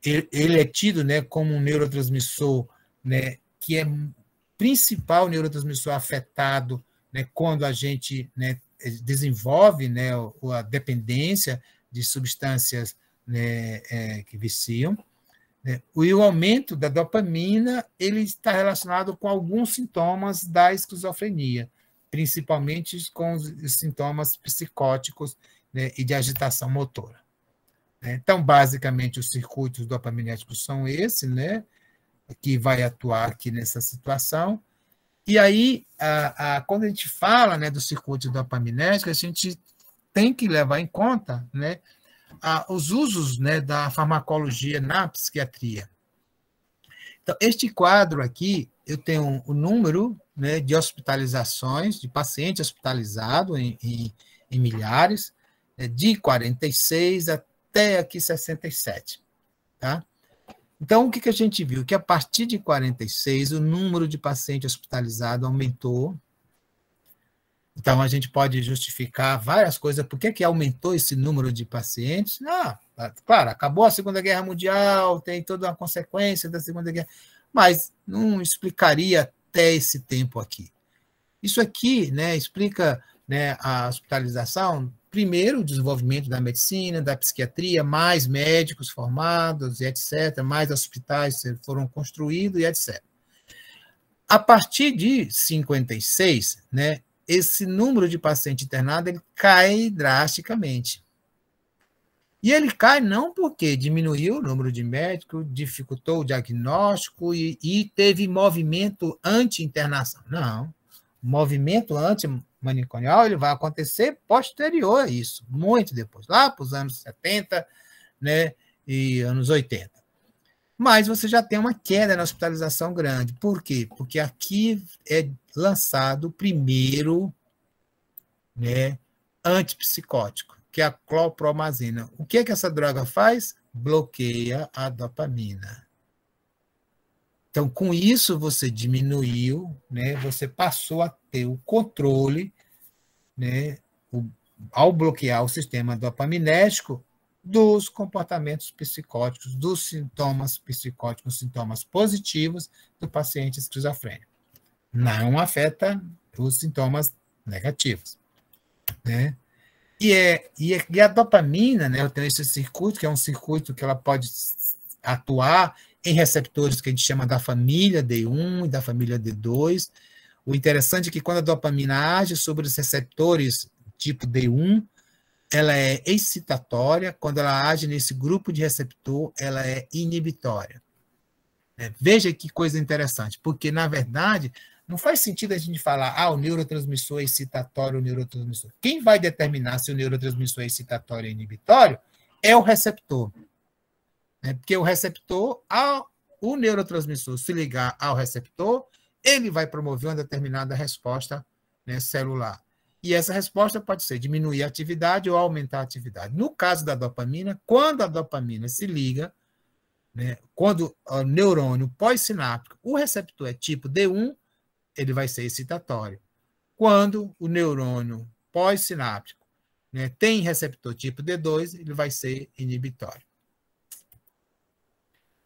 Ele é tido, né, como um neurotransmissor, né, que é principal neurotransmissor afetado, né, quando a gente, né, desenvolve, né, a dependência de substâncias, né, que viciam. Né? E o aumento da dopamina ele está relacionado com alguns sintomas da esquizofrenia, principalmente com os sintomas psicóticos, né, e de agitação motora. Então, basicamente, os circuitos dopaminérgicos são esses, né, que vai atuar aqui nessa situação. E aí, quando a gente fala, né, do circuito dopaminérgico, a gente tem que levar em conta, né, os usos, né, da farmacologia na psiquiatria. Então, este quadro aqui, eu tenho o número, né, de hospitalizações, de paciente hospitalizado em milhares, né, de 46 até aqui 67. Tá? Então, o que a gente viu? Que a partir de 46, o número de paciente hospitalizado aumentou. Então, a gente pode justificar várias coisas. Por que aumentou esse número de pacientes? Claro, acabou a Segunda Guerra Mundial, tem toda uma consequência da Segunda Guerra, mas não explicaria até esse tempo aqui. Isso aqui, né, explica, né, a hospitalização, primeiro, o desenvolvimento da medicina, da psiquiatria, mais médicos formados, e etc., mais hospitais foram construídos, e etc. A partir de 56, né, esse número de pacientes internados ele cai drasticamente. E ele cai não porque diminuiu o número de médicos, dificultou o diagnóstico e teve movimento anti-internação. Não. O movimento anti-manicomial ele vai acontecer posterior a isso, muito depois, lá para os anos 70, né, e anos 80. Mas você já tem uma queda na hospitalização grande. Por quê? Porque aqui é lançado o primeiro, né, antipsicótico, que é a clopromazina. O que essa droga faz? Bloqueia a dopamina. Então, com isso, você diminuiu, né, você passou a ter o controle, né, ao bloquear o sistema dopaminérgico, dos comportamentos psicóticos, dos sintomas psicóticos, sintomas positivos do paciente esquizofrênico. Não afeta os sintomas negativos, né? E a dopamina, né, eu tenho esse circuito, que é um circuito que ela pode atuar em receptores que a gente chama da família D1 e da família D2. O interessante é que quando a dopamina age sobre os receptores tipo D1, ela é excitatória, quando ela age nesse grupo de receptor, ela é inibitória. Veja que coisa interessante, porque, na verdade, não faz sentido a gente falar, o neurotransmissor é excitatório, o neurotransmissor. Quem vai determinar se o neurotransmissor é excitatório ou inibitório é o receptor. Porque o receptor, o neurotransmissor se ligar ao receptor, ele vai promover uma determinada resposta, né, celular. E essa resposta pode ser diminuir a atividade ou aumentar a atividade. No caso da dopamina, quando a dopamina se liga, né, quando o neurônio pós-sináptico, o receptor é tipo D1, ele vai ser excitatório. Quando o neurônio pós-sináptico, né, tem receptor tipo D2, ele vai ser inibitório.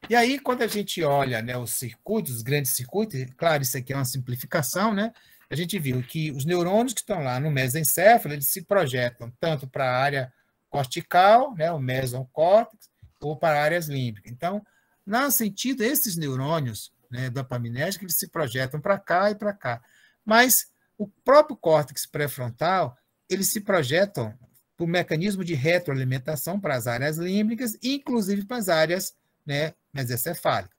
E aí, quando a gente olha, né, os circuitos, os grandes circuitos, claro, isso aqui é uma simplificação, né? A gente viu que os neurônios que estão lá no mesencéfalo, eles se projetam tanto para a área cortical, né, o mesocórtex, ou para áreas límbicas. Então, no sentido, esses neurônios, né, dopaminérgicos, eles se projetam para cá e para cá. Mas o próprio córtex pré-frontal, eles se projetam por mecanismo de retroalimentação para as áreas límbicas, inclusive para as áreas, né, mesencefálicas.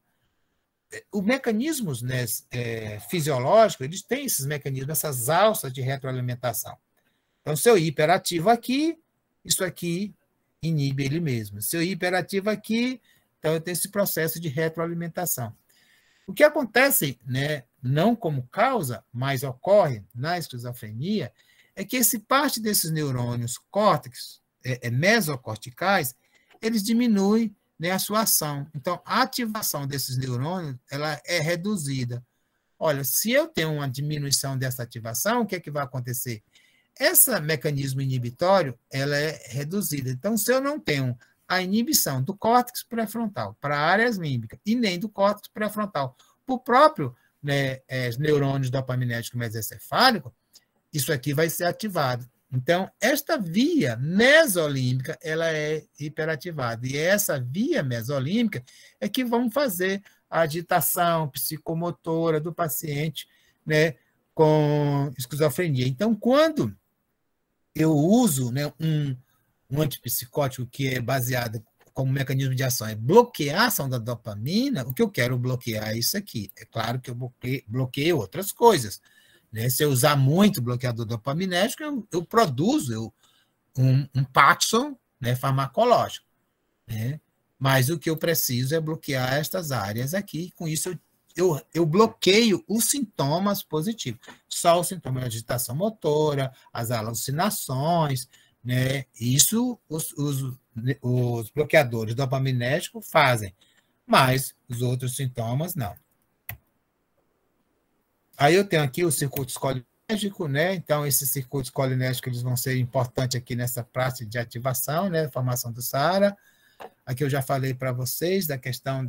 Os mecanismos, né, fisiológicos, eles têm esses mecanismos, essas alças de retroalimentação. Então, se eu hiperativo aqui, isso aqui inibe ele mesmo. Se eu hiperativo aqui, então eu tenho esse processo de retroalimentação. O que acontece, né, não como causa, mas ocorre na esquizofrenia, é que parte desses neurônios córtex, mesocorticais, eles diminuem, né, a sua ação. Então, a ativação desses neurônios ela é reduzida. Olha, se eu tenho uma diminuição dessa ativação, o que é que vai acontecer? Esse mecanismo inibitório ela é reduzida. Então, se eu não tenho a inibição do córtex pré-frontal para áreas límbicas e nem do córtex pré-frontal para o próprio, né, neurônios dopaminérgico mesencefálico, isso aqui vai ser ativado. Então, esta via mesolímbica, ela é hiperativada. E essa via mesolímbica é que vamos fazer a agitação psicomotora do paciente, né, com esquizofrenia. Então, quando eu uso, né, um antipsicótico que é baseado como mecanismo de ação é bloquear a ação da dopamina, o que eu quero bloquear é isso aqui. É claro que eu bloqueio outras coisas. Né? Se eu usar muito bloqueador dopaminérgico, eu produzo um Paxson, né, farmacológico. Né? Mas o que eu preciso é bloquear estas áreas aqui. Com isso, eu bloqueio os sintomas positivos. Só os sintomas de agitação motora, as alucinações, né? Isso os bloqueadores dopaminérgicos fazem, mas os outros sintomas não. Aí eu tenho aqui os circuitos colinérgicos, né? Então, esses circuitos colinérgicos eles vão ser importantes aqui nessa prática de ativação, né? Formação do SARA. Aqui eu já falei para vocês da questão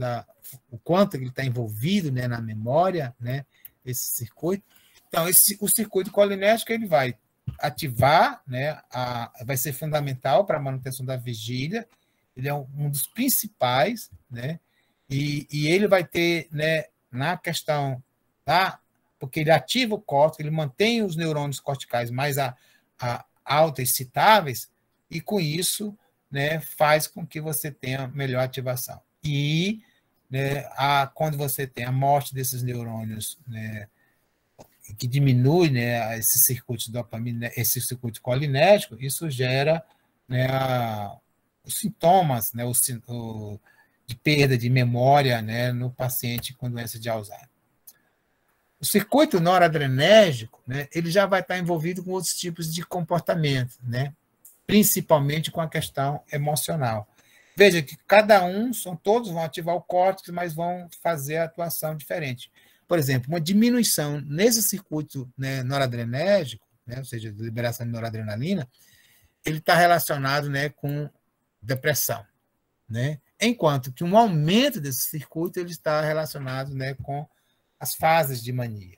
o quanto ele está envolvido, né, na memória, né? Esse circuito. Então, o circuito colinérgico ele vai ativar, né? Vai ser fundamental para a manutenção da vigília. Ele é um dos principais, né? E ele vai ter, né, na questão porque ele ativa o córtex, ele mantém os neurônios corticais mais autoexcitáveis, e com isso, né, faz com que você tenha melhor ativação. E, né, quando você tem a morte desses neurônios, né, que diminui, né, esse circuito colinérgico, isso gera, né, os sintomas, né, de perda de memória, né, no paciente com doença de Alzheimer. O circuito noradrenérgico, né, ele já vai estar envolvido com outros tipos de comportamento, né, principalmente com a questão emocional. Veja que todos vão ativar o córtex, mas vão fazer a atuação diferente. Por exemplo, uma diminuição nesse circuito, né, noradrenérgico, né, ou seja, de liberação de noradrenalina, ele está relacionado, né, com depressão. Né, enquanto que um aumento desse circuito ele está relacionado, né, com as fases de mania.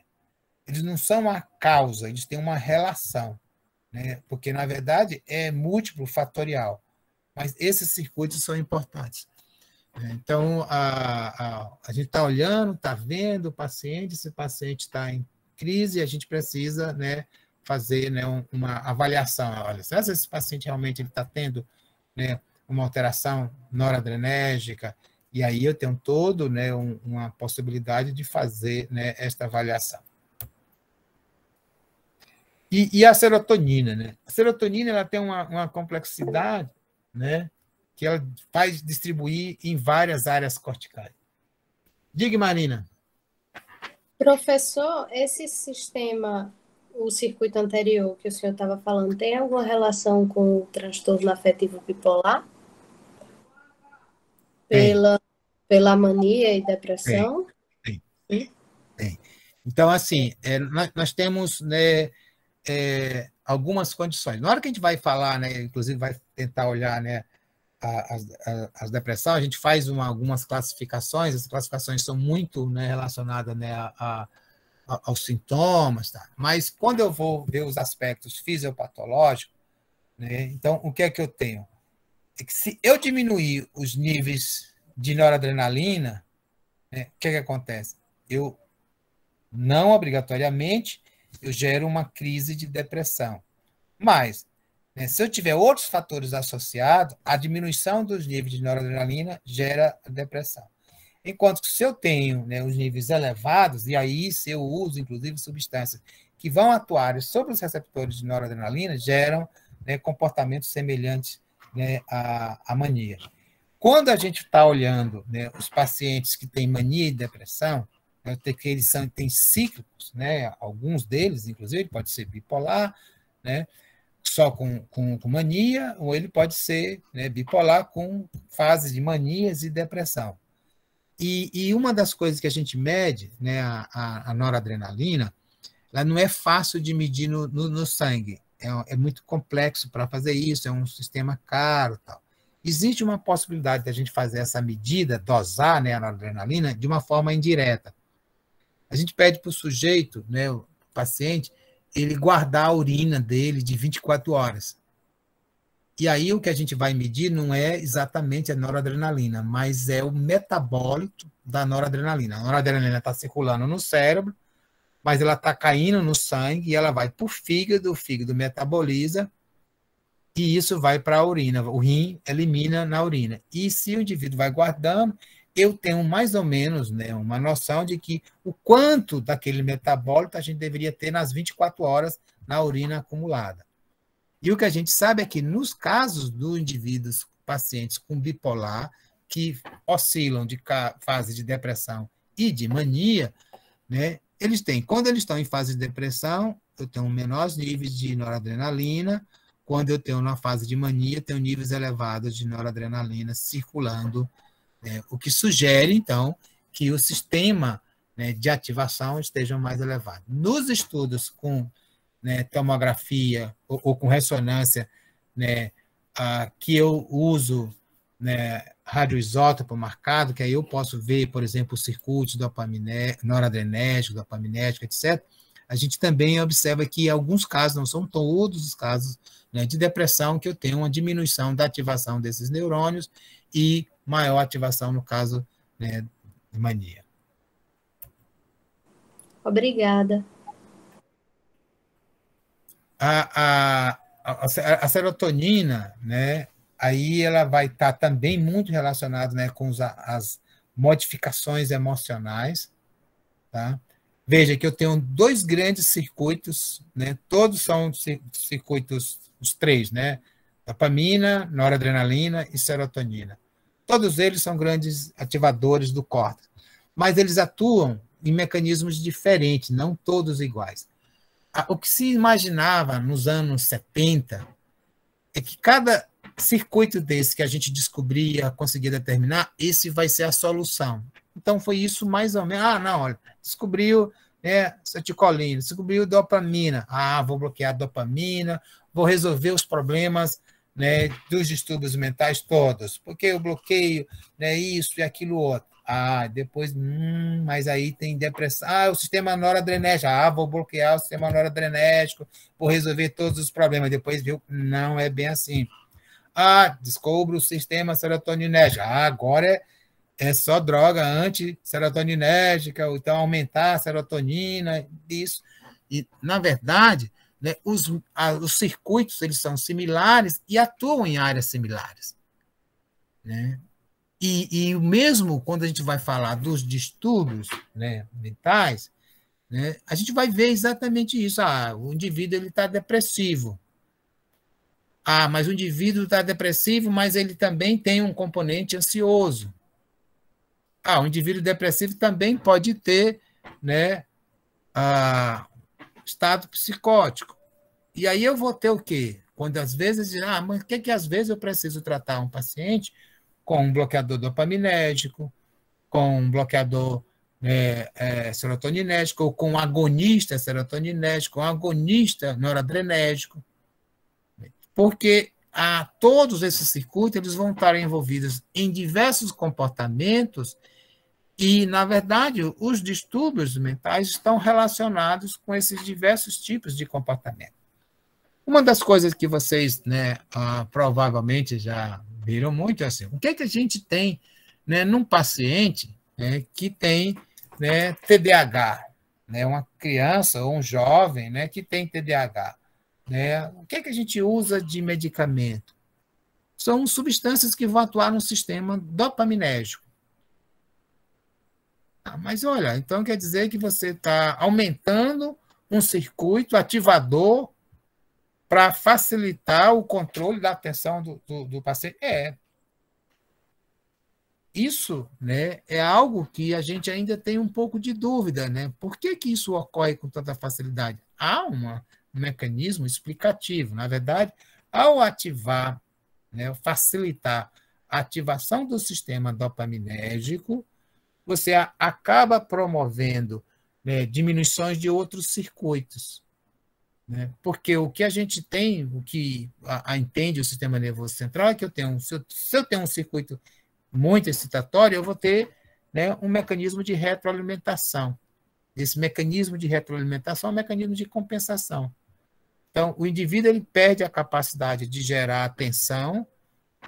Eles não são uma causa, eles têm uma relação, né? Porque, na verdade, é múltiplo fatorial, mas esses circuitos são importantes. Então, a gente está olhando, está vendo o paciente, esse paciente está em crise, e a gente precisa, né, fazer, né, uma avaliação. Olha, será que esse paciente realmente está tendo, né, uma alteração noradrenérgica E aí eu tenho todo, né, uma possibilidade de fazer, né, esta avaliação. E a serotonina, né? A serotonina ela tem uma complexidade, né, que ela faz distribuir em várias áreas corticais. Diga, Marina. Professor, esse sistema, o circuito anterior que o senhor estava falando, tem alguma relação com o transtorno afetivo bipolar? Pela mania e depressão? Tem. Então, assim, nós temos, né, algumas condições. Na hora que a gente vai falar, né, inclusive vai tentar olhar, né, as depressões, a gente faz algumas classificações, as classificações são muito, né, relacionadas, né, aos sintomas, tá? Mas quando eu vou ver os aspectos fisiopatológicos, né, então o que é que eu tenho? É que se eu diminuir os níveis de noradrenalina, né, o que é que acontece? Eu não obrigatoriamente eu gero uma crise de depressão. Mas, né, se eu tiver outros fatores associados, a diminuição dos níveis de noradrenalina gera depressão. Enquanto que se eu tenho, né, os níveis elevados, e aí se eu uso, inclusive, substâncias que vão atuar sobre os receptores de noradrenalina, geram, né, comportamentos semelhantes, né, à mania. Quando a gente está olhando, né, os pacientes que têm mania e depressão, né, que eles têm cíclicos, né, alguns deles, inclusive, pode ser bipolar, né, só com mania, ou ele pode ser, né, bipolar com fases de manias e depressão. E uma das coisas que a gente mede, né, a noradrenalina, ela não é fácil de medir no sangue. É muito complexo para fazer isso, é um sistema caro, tal. Existe uma possibilidade de a gente fazer essa medida, dosar, né, a noradrenalina, de uma forma indireta. A gente pede para o sujeito, né, o paciente, ele guardar a urina dele de 24 horas. E aí o que a gente vai medir não é exatamente a noradrenalina, mas é o metabólito da noradrenalina. A noradrenalina está circulando no cérebro, mas ela está caindo no sangue e ela vai para o fígado metaboliza, e isso vai para a urina. O rim elimina na urina. E se o indivíduo vai guardando, eu tenho mais ou menos, né, uma noção de que o quanto daquele metabólito a gente deveria ter nas 24 horas na urina acumulada. E o que a gente sabe é que nos casos dos indivíduos, pacientes com bipolar, que oscilam de fase de depressão e de mania, né, eles têm, quando eles estão em fase de depressão, eu tenho menores níveis de noradrenalina, quando eu tenho na fase de mania, eu tenho níveis elevados de noradrenalina circulando, né, o que sugere, então, que o sistema, né, de ativação esteja mais elevado. Nos estudos com, né, tomografia ou com ressonância, né, que eu uso, né, radioisótopo marcado, que aí eu posso ver, por exemplo, os circuitos noradrenérgico, dopaminérgico, etc., a gente também observa que em alguns casos, não são todos os casos, né, de depressão, que eu tenho uma diminuição da ativação desses neurônios e maior ativação no caso, né, de mania. Obrigada. A serotonina, né, aí ela vai estar também muito relacionada, né, com as modificações emocionais, tá? Veja que eu tenho dois grandes circuitos, né, todos são circuitos, os três, né, dopamina, noradrenalina e serotonina. Todos eles são grandes ativadores do córtex, mas eles atuam em mecanismos diferentes, não todos iguais. O que se imaginava nos anos 70 é que cada circuito desse que a gente descobria, conseguia determinar, esse vai ser a solução. Então, foi isso mais ou menos. Não, olha, descobriu, né, acetilcolina, descobriu dopamina. Vou bloquear a dopamina, vou resolver os problemas, né, dos distúrbios mentais todos, porque eu bloqueio, né, isso e aquilo outro. Depois, mas aí tem depressão. O sistema noradrenérgico. Vou bloquear o sistema noradrenérgico, vou resolver todos os problemas. Depois viu, não é bem assim. Descubro o sistema serotoninérgico. Agora é só droga anti-serotoninérgica, ou então aumentar a serotonina, isso. E, na verdade, né, os circuitos eles são similares e atuam em áreas similares, né? E mesmo quando a gente vai falar dos distúrbios, né, mentais, né, a gente vai ver exatamente isso. O indivíduo está depressivo. Mas o indivíduo está depressivo, mas ele também tem um componente ansioso. O indivíduo depressivo também pode ter, né, estado psicótico. E aí eu vou ter o quê? Quando às vezes, mas o que às vezes eu preciso tratar um paciente com um bloqueador dopaminérgico, com um bloqueador serotoninérgico, ou com um agonista serotoninérgico, um agonista noradrenérgico, porque todos esses circuitos eles vão estar envolvidos em diversos comportamentos e, na verdade, os distúrbios mentais estão relacionados com esses diversos tipos de comportamento. Uma das coisas que vocês, né, provavelmente já viram muito é assim, o que a gente tem, né, num paciente, né, que tem, né, TDAH, né, uma criança ou um jovem, né, que tem TDAH, né, o que a gente usa de medicamento? São substâncias que vão atuar no sistema dopaminérgico. Mas olha, então quer dizer que você está aumentando um circuito ativador para facilitar o controle da atenção do paciente? Isso, né, é algo que a gente ainda tem um pouco de dúvida, né? Por que isso ocorre com tanta facilidade? Há um mecanismo explicativo. Na verdade, ao ativar, né, facilitar a ativação do sistema dopaminérgico, você acaba promovendo, né, diminuições de outros circuitos. Né? Porque o que a gente tem, o que entende o sistema nervoso central, é que se eu tenho um circuito muito excitatório, eu vou ter, né, um mecanismo de retroalimentação. Esse mecanismo de retroalimentação é um mecanismo de compensação. Então, o indivíduo ele perde a capacidade de gerar atenção,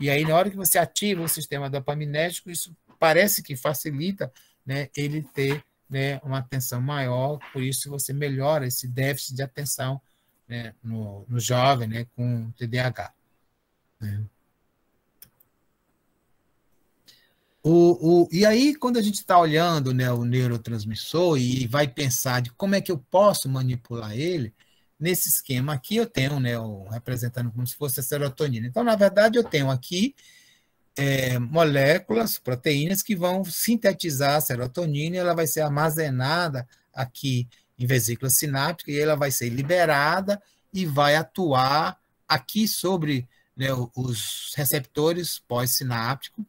e aí, na hora que você ativa o sistema dopaminérgico, isso parece que facilita, né, ele ter, né, uma atenção maior, por isso você melhora esse déficit de atenção, né, no jovem, né, com TDAH. Né. E aí, quando a gente está olhando, né, o neurotransmissor e vai pensar de como é que eu posso manipular ele, nesse esquema aqui eu tenho, né, representando como se fosse a serotonina. Então, na verdade, eu tenho aqui moléculas, proteínas que vão sintetizar a serotonina e ela vai ser armazenada aqui em vesícula sináptica e ela vai ser liberada e vai atuar aqui sobre, né, os receptores pós-sinápticos,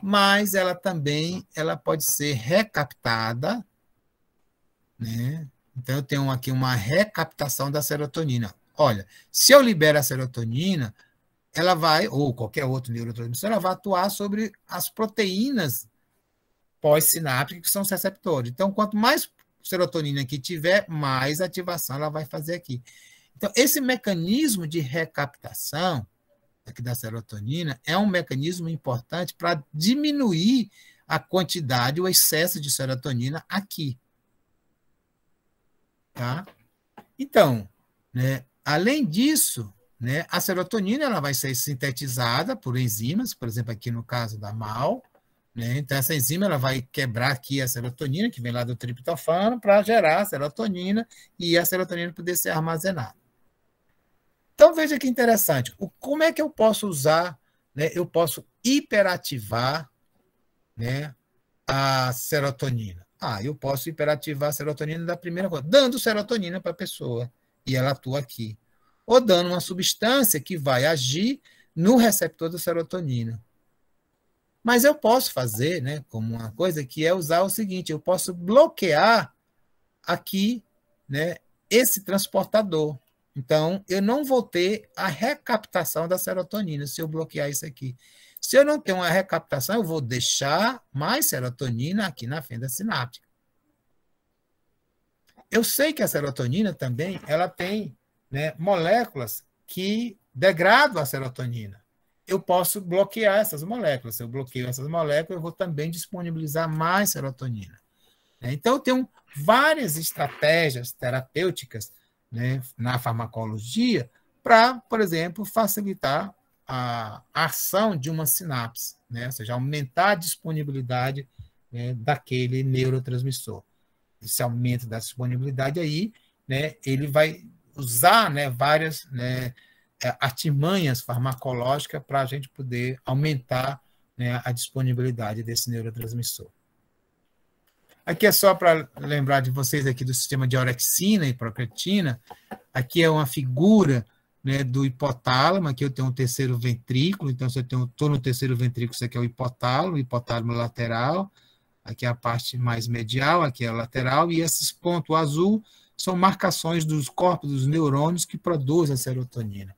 mas ela também pode ser recaptada, né? Então, eu tenho aqui uma recaptação da serotonina. Olha, se eu libero a serotonina, ela vai, ou qualquer outro neurotransmissor, ela vai atuar sobre as proteínas pós-sinápticas, que são os receptores. Então, quanto mais serotonina que tiver, mais ativação ela vai fazer aqui. Então, esse mecanismo de recaptação aqui da serotonina é um mecanismo importante para diminuir a quantidade, o excesso de serotonina aqui. Tá? Então, né, além disso, né, a serotonina ela vai ser sintetizada por enzimas, por exemplo, aqui no caso da MAO, né, então essa enzima ela vai quebrar aqui a serotonina, que vem lá do triptofano, para gerar a serotonina e a serotonina poder ser armazenada. Então, veja que interessante, como é que eu posso usar, né, eu posso hiperativar, né, a serotonina? Eu posso hiperativar a serotonina da primeira coisa, dando serotonina para a pessoa, e ela atua aqui. Ou dando uma substância que vai agir no receptor da serotonina. Mas eu posso fazer, né, como uma coisa que é usar o seguinte, eu posso bloquear aqui, né, esse transportador. Então, eu não vou ter a recaptação da serotonina se eu bloquear isso aqui. Se eu não tenho uma recaptação, eu vou deixar mais serotonina aqui na fenda sináptica. Eu sei que a serotonina também ela tem, né, moléculas que degradam a serotonina. Eu posso bloquear essas moléculas. Se eu bloqueio essas moléculas, eu vou também disponibilizar mais serotonina. Então, eu tenho várias estratégias terapêuticas, né, na farmacologia para, por exemplo, facilitar a ação de uma sinapse. né? Ou seja, aumentar a disponibilidade, né, daquele neurotransmissor. Esse aumento da disponibilidade aí, né, ele vai usar, né, várias, né, artimanhas farmacológicas para a gente poder aumentar, né, a disponibilidade desse neurotransmissor. Aqui é só para lembrar de vocês aqui do sistema de orexina e procretina. Aqui é uma figura, né, do hipotálamo. Aqui eu tenho um terceiro ventrículo, então se eu estou no terceiro ventrículo, isso aqui é o hipotálamo lateral. Aqui é a parte mais medial, aqui é a lateral, e esses pontos azul são marcações dos corpos dos neurônios que produzem a serotonina.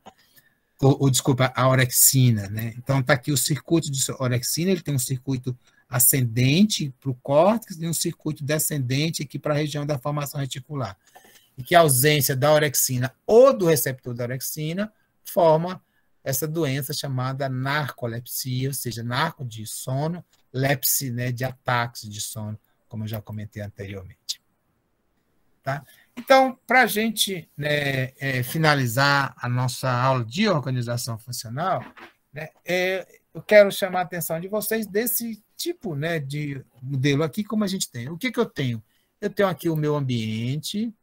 Desculpa, a orexina, né? Então, está aqui o circuito de orexina, ele tem um circuito ascendente para o córtex e um circuito descendente aqui para a região da formação reticular. E que a ausência da orexina ou do receptor da orexina forma essa doença chamada narcolepsia, ou seja, narco de sono, lepse, né, de ataques de sono, como eu já comentei anteriormente. Tá? Então, para a gente, né, finalizar a nossa aula de organização funcional, né, eu quero chamar a atenção de vocês desse tipo, né, de modelo aqui, como a gente tem. O que eu tenho? Eu tenho aqui o meu ambiente.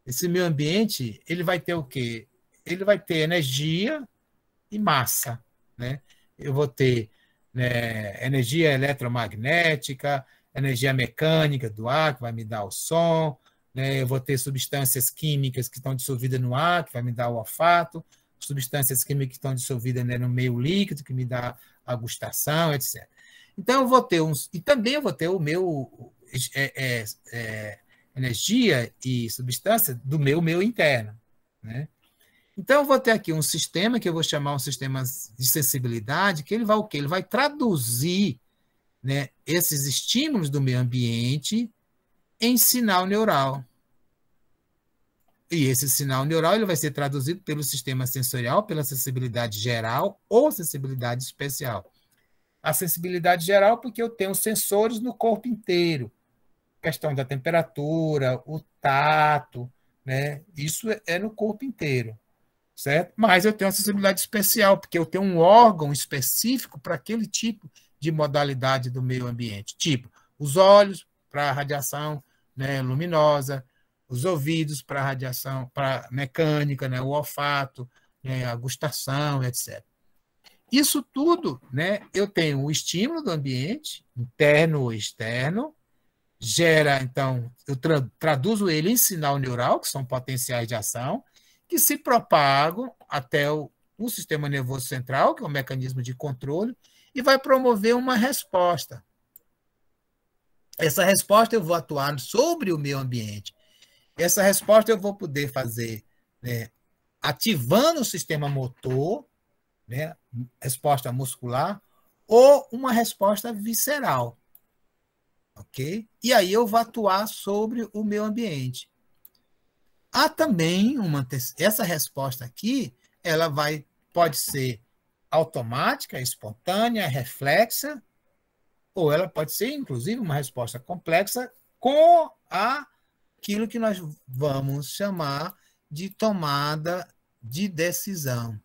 Esse meu ambiente, ele vai ter o quê? Ele vai ter energia e massa, né? Eu vou ter, né, energia eletromagnética, energia mecânica do ar, que vai me dar o som, né? Eu vou ter substâncias químicas que estão dissolvidas no ar, que vai me dar o olfato, substâncias químicas que estão dissolvidas, né, no meio líquido, que me dá a gustação, etc. Então, eu vou ter e também eu vou ter o meu energia e substância do meu interno, né? Então, eu vou ter aqui um sistema que eu vou chamar um sistema de sensibilidade, que ele vai o quê? Ele vai traduzir, né, esses estímulos do meio ambiente em sinal neural. E esse sinal neural ele vai ser traduzido pelo sistema sensorial, pela sensibilidade geral ou sensibilidade especial. A sensibilidade geral, porque eu tenho sensores no corpo inteiro. Questão da temperatura, o tato, né? Isso é no corpo inteiro, certo? Mas eu tenho uma sensibilidade especial, porque eu tenho um órgão específico para aquele tipo de modalidade do meio ambiente. Tipo, os olhos para a radiação, né, luminosa, os ouvidos para a radiação, para mecânica, né, o olfato, né, a gustação, etc. Isso tudo, né, eu tenho o estímulo do ambiente, interno ou externo, gera, então, eu traduzo ele em sinal neural, que são potenciais de ação, que se propagam até o sistema nervoso central, que é um mecanismo de controle, e vai promover uma resposta. Essa resposta eu vou atuar sobre o meio ambiente. Essa resposta eu vou poder fazer, né, ativando o sistema motor, né, resposta muscular, ou uma resposta visceral. Ok? E aí eu vou atuar sobre o meio ambiente. Há também essa resposta aqui, ela pode ser automática, espontânea, reflexa, ou ela pode ser, inclusive, uma resposta complexa com aquilo que nós vamos chamar de tomada de decisão.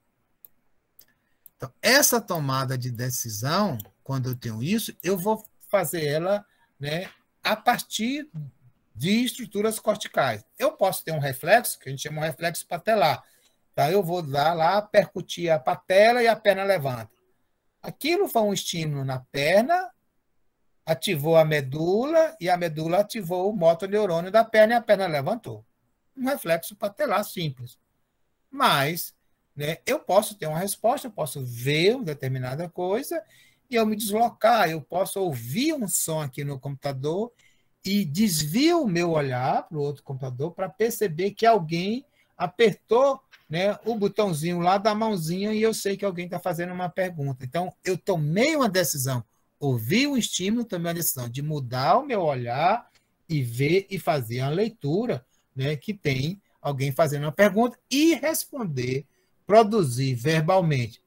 Então, essa tomada de decisão, quando eu tenho isso, eu vou fazer ela, né, a partir de estruturas corticais. Eu posso ter um reflexo, que a gente chama de reflexo patelar. Então, eu vou dar lá, percutir a patela e a perna levanta. Aquilo foi um estímulo na perna, ativou a medula, e a medula ativou o motoneurônio da perna e a perna levantou. Um reflexo patelar simples. Mas, né, eu posso ter uma resposta, eu posso ver uma determinada coisa e eu me deslocar, eu posso ouvir um som aqui no computador e desvio o meu olhar para o outro computador para perceber que alguém apertou, né, o botãozinho lá da mãozinha e eu sei que alguém está fazendo uma pergunta. Então, eu tomei uma decisão, ouvi um estímulo, tomei uma decisão de mudar o meu olhar e ver e fazer a leitura, né, que tem alguém fazendo uma pergunta e responder, produzir verbalmente.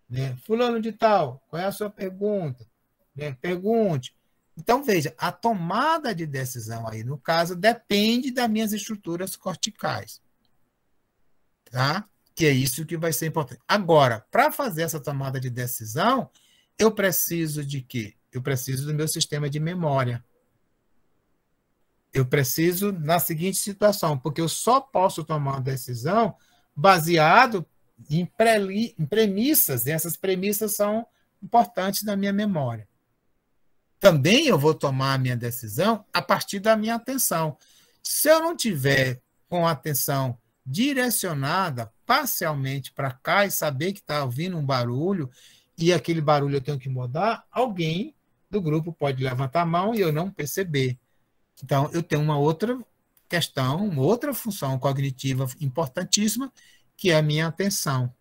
Né? Fulano de tal, qual é a sua pergunta? Né? Pergunte. Então, veja, a tomada de decisão aí, no caso, depende das minhas estruturas corticais. Tá? Que é isso que vai ser importante. Agora, para fazer essa tomada de decisão, eu preciso de quê? Eu preciso do meu sistema de memória. Eu preciso na seguinte situação, porque eu só posso tomar uma decisão baseado em premissas, e essas premissas são importantes na minha memória. Também eu vou tomar a minha decisão a partir da minha atenção. Se eu não tiver com a atenção direcionada parcialmente para cá e saber que está ouvindo um barulho e aquele barulho eu tenho que mudar, alguém do grupo pode levantar a mão e eu não perceber. Então, eu tenho uma outra questão, uma outra função cognitiva importantíssima, que é a minha atenção.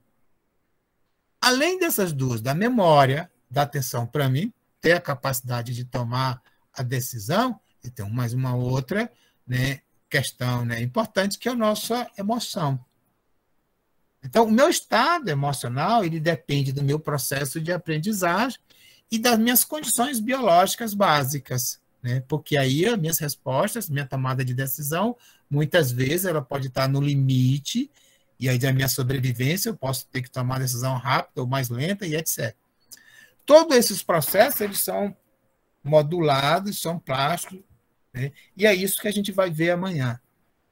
Além dessas duas, da memória, da atenção para mim, ter a capacidade de tomar a decisão, eu tenho mais uma outra, né, questão, né, importante, que é a nossa emoção. Então, o meu estado emocional, ele depende do meu processo de aprendizagem e das minhas condições biológicas básicas, né? Porque aí as minhas respostas, minha tomada de decisão, muitas vezes ela pode estar no limite, e aí da minha sobrevivência eu posso ter que tomar decisão rápida ou mais lenta, e etc. Todos esses processos, eles são modulados, são plásticos, né? E é isso que a gente vai ver amanhã,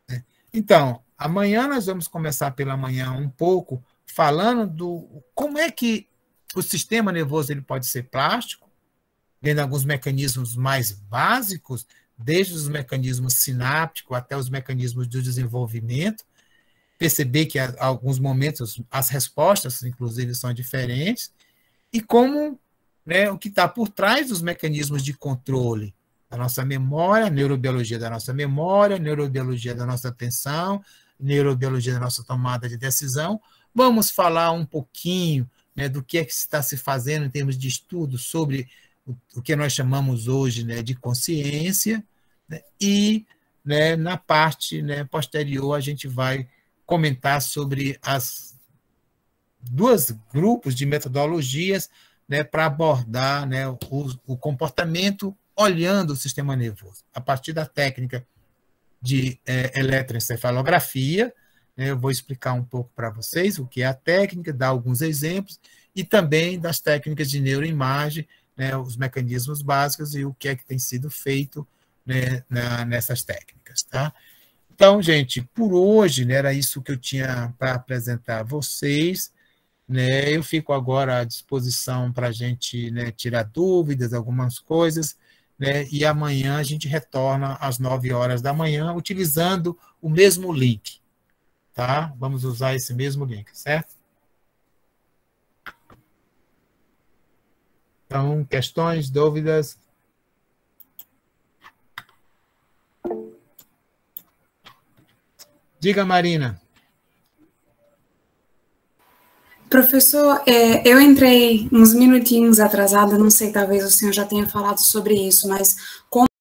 né? Então, amanhã nós vamos começar pela manhã um pouco falando do como é que o sistema nervoso ele pode ser plástico, vendo alguns mecanismos mais básicos, desde os mecanismos sinápticos até os mecanismos do desenvolvimento, perceber que em alguns momentos as respostas, inclusive, são diferentes, e como, né, o que está por trás dos mecanismos de controle da nossa memória, neurobiologia da nossa memória, neurobiologia da nossa atenção, neurobiologia da nossa tomada de decisão. Vamos falar um pouquinho, né, do que é que está se fazendo em termos de estudo sobre o que nós chamamos hoje, né, de consciência, né, e, né, na parte, né, posterior a gente vai comentar sobre as dois grupos de metodologias, né, para abordar, né, o comportamento olhando o sistema nervoso. A partir da técnica de eletroencefalografia, né, eu vou explicar um pouco para vocês o que é a técnica, dar alguns exemplos, e também das técnicas de neuroimagem, né, os mecanismos básicos e o que é que tem sido feito, né, nessas técnicas. Tá? Então, gente, por hoje, né, era isso que eu tinha para apresentar a vocês. Né, eu fico agora à disposição para a gente, né, tirar dúvidas, algumas coisas, né, e amanhã a gente retorna às 9 horas da manhã, utilizando o mesmo link. Tá? Vamos usar esse mesmo link, certo? Então, questões, dúvidas? Diga, Marina. Professor, eu entrei uns minutinhos atrasada, não sei, talvez o senhor já tenha falado sobre isso, mas como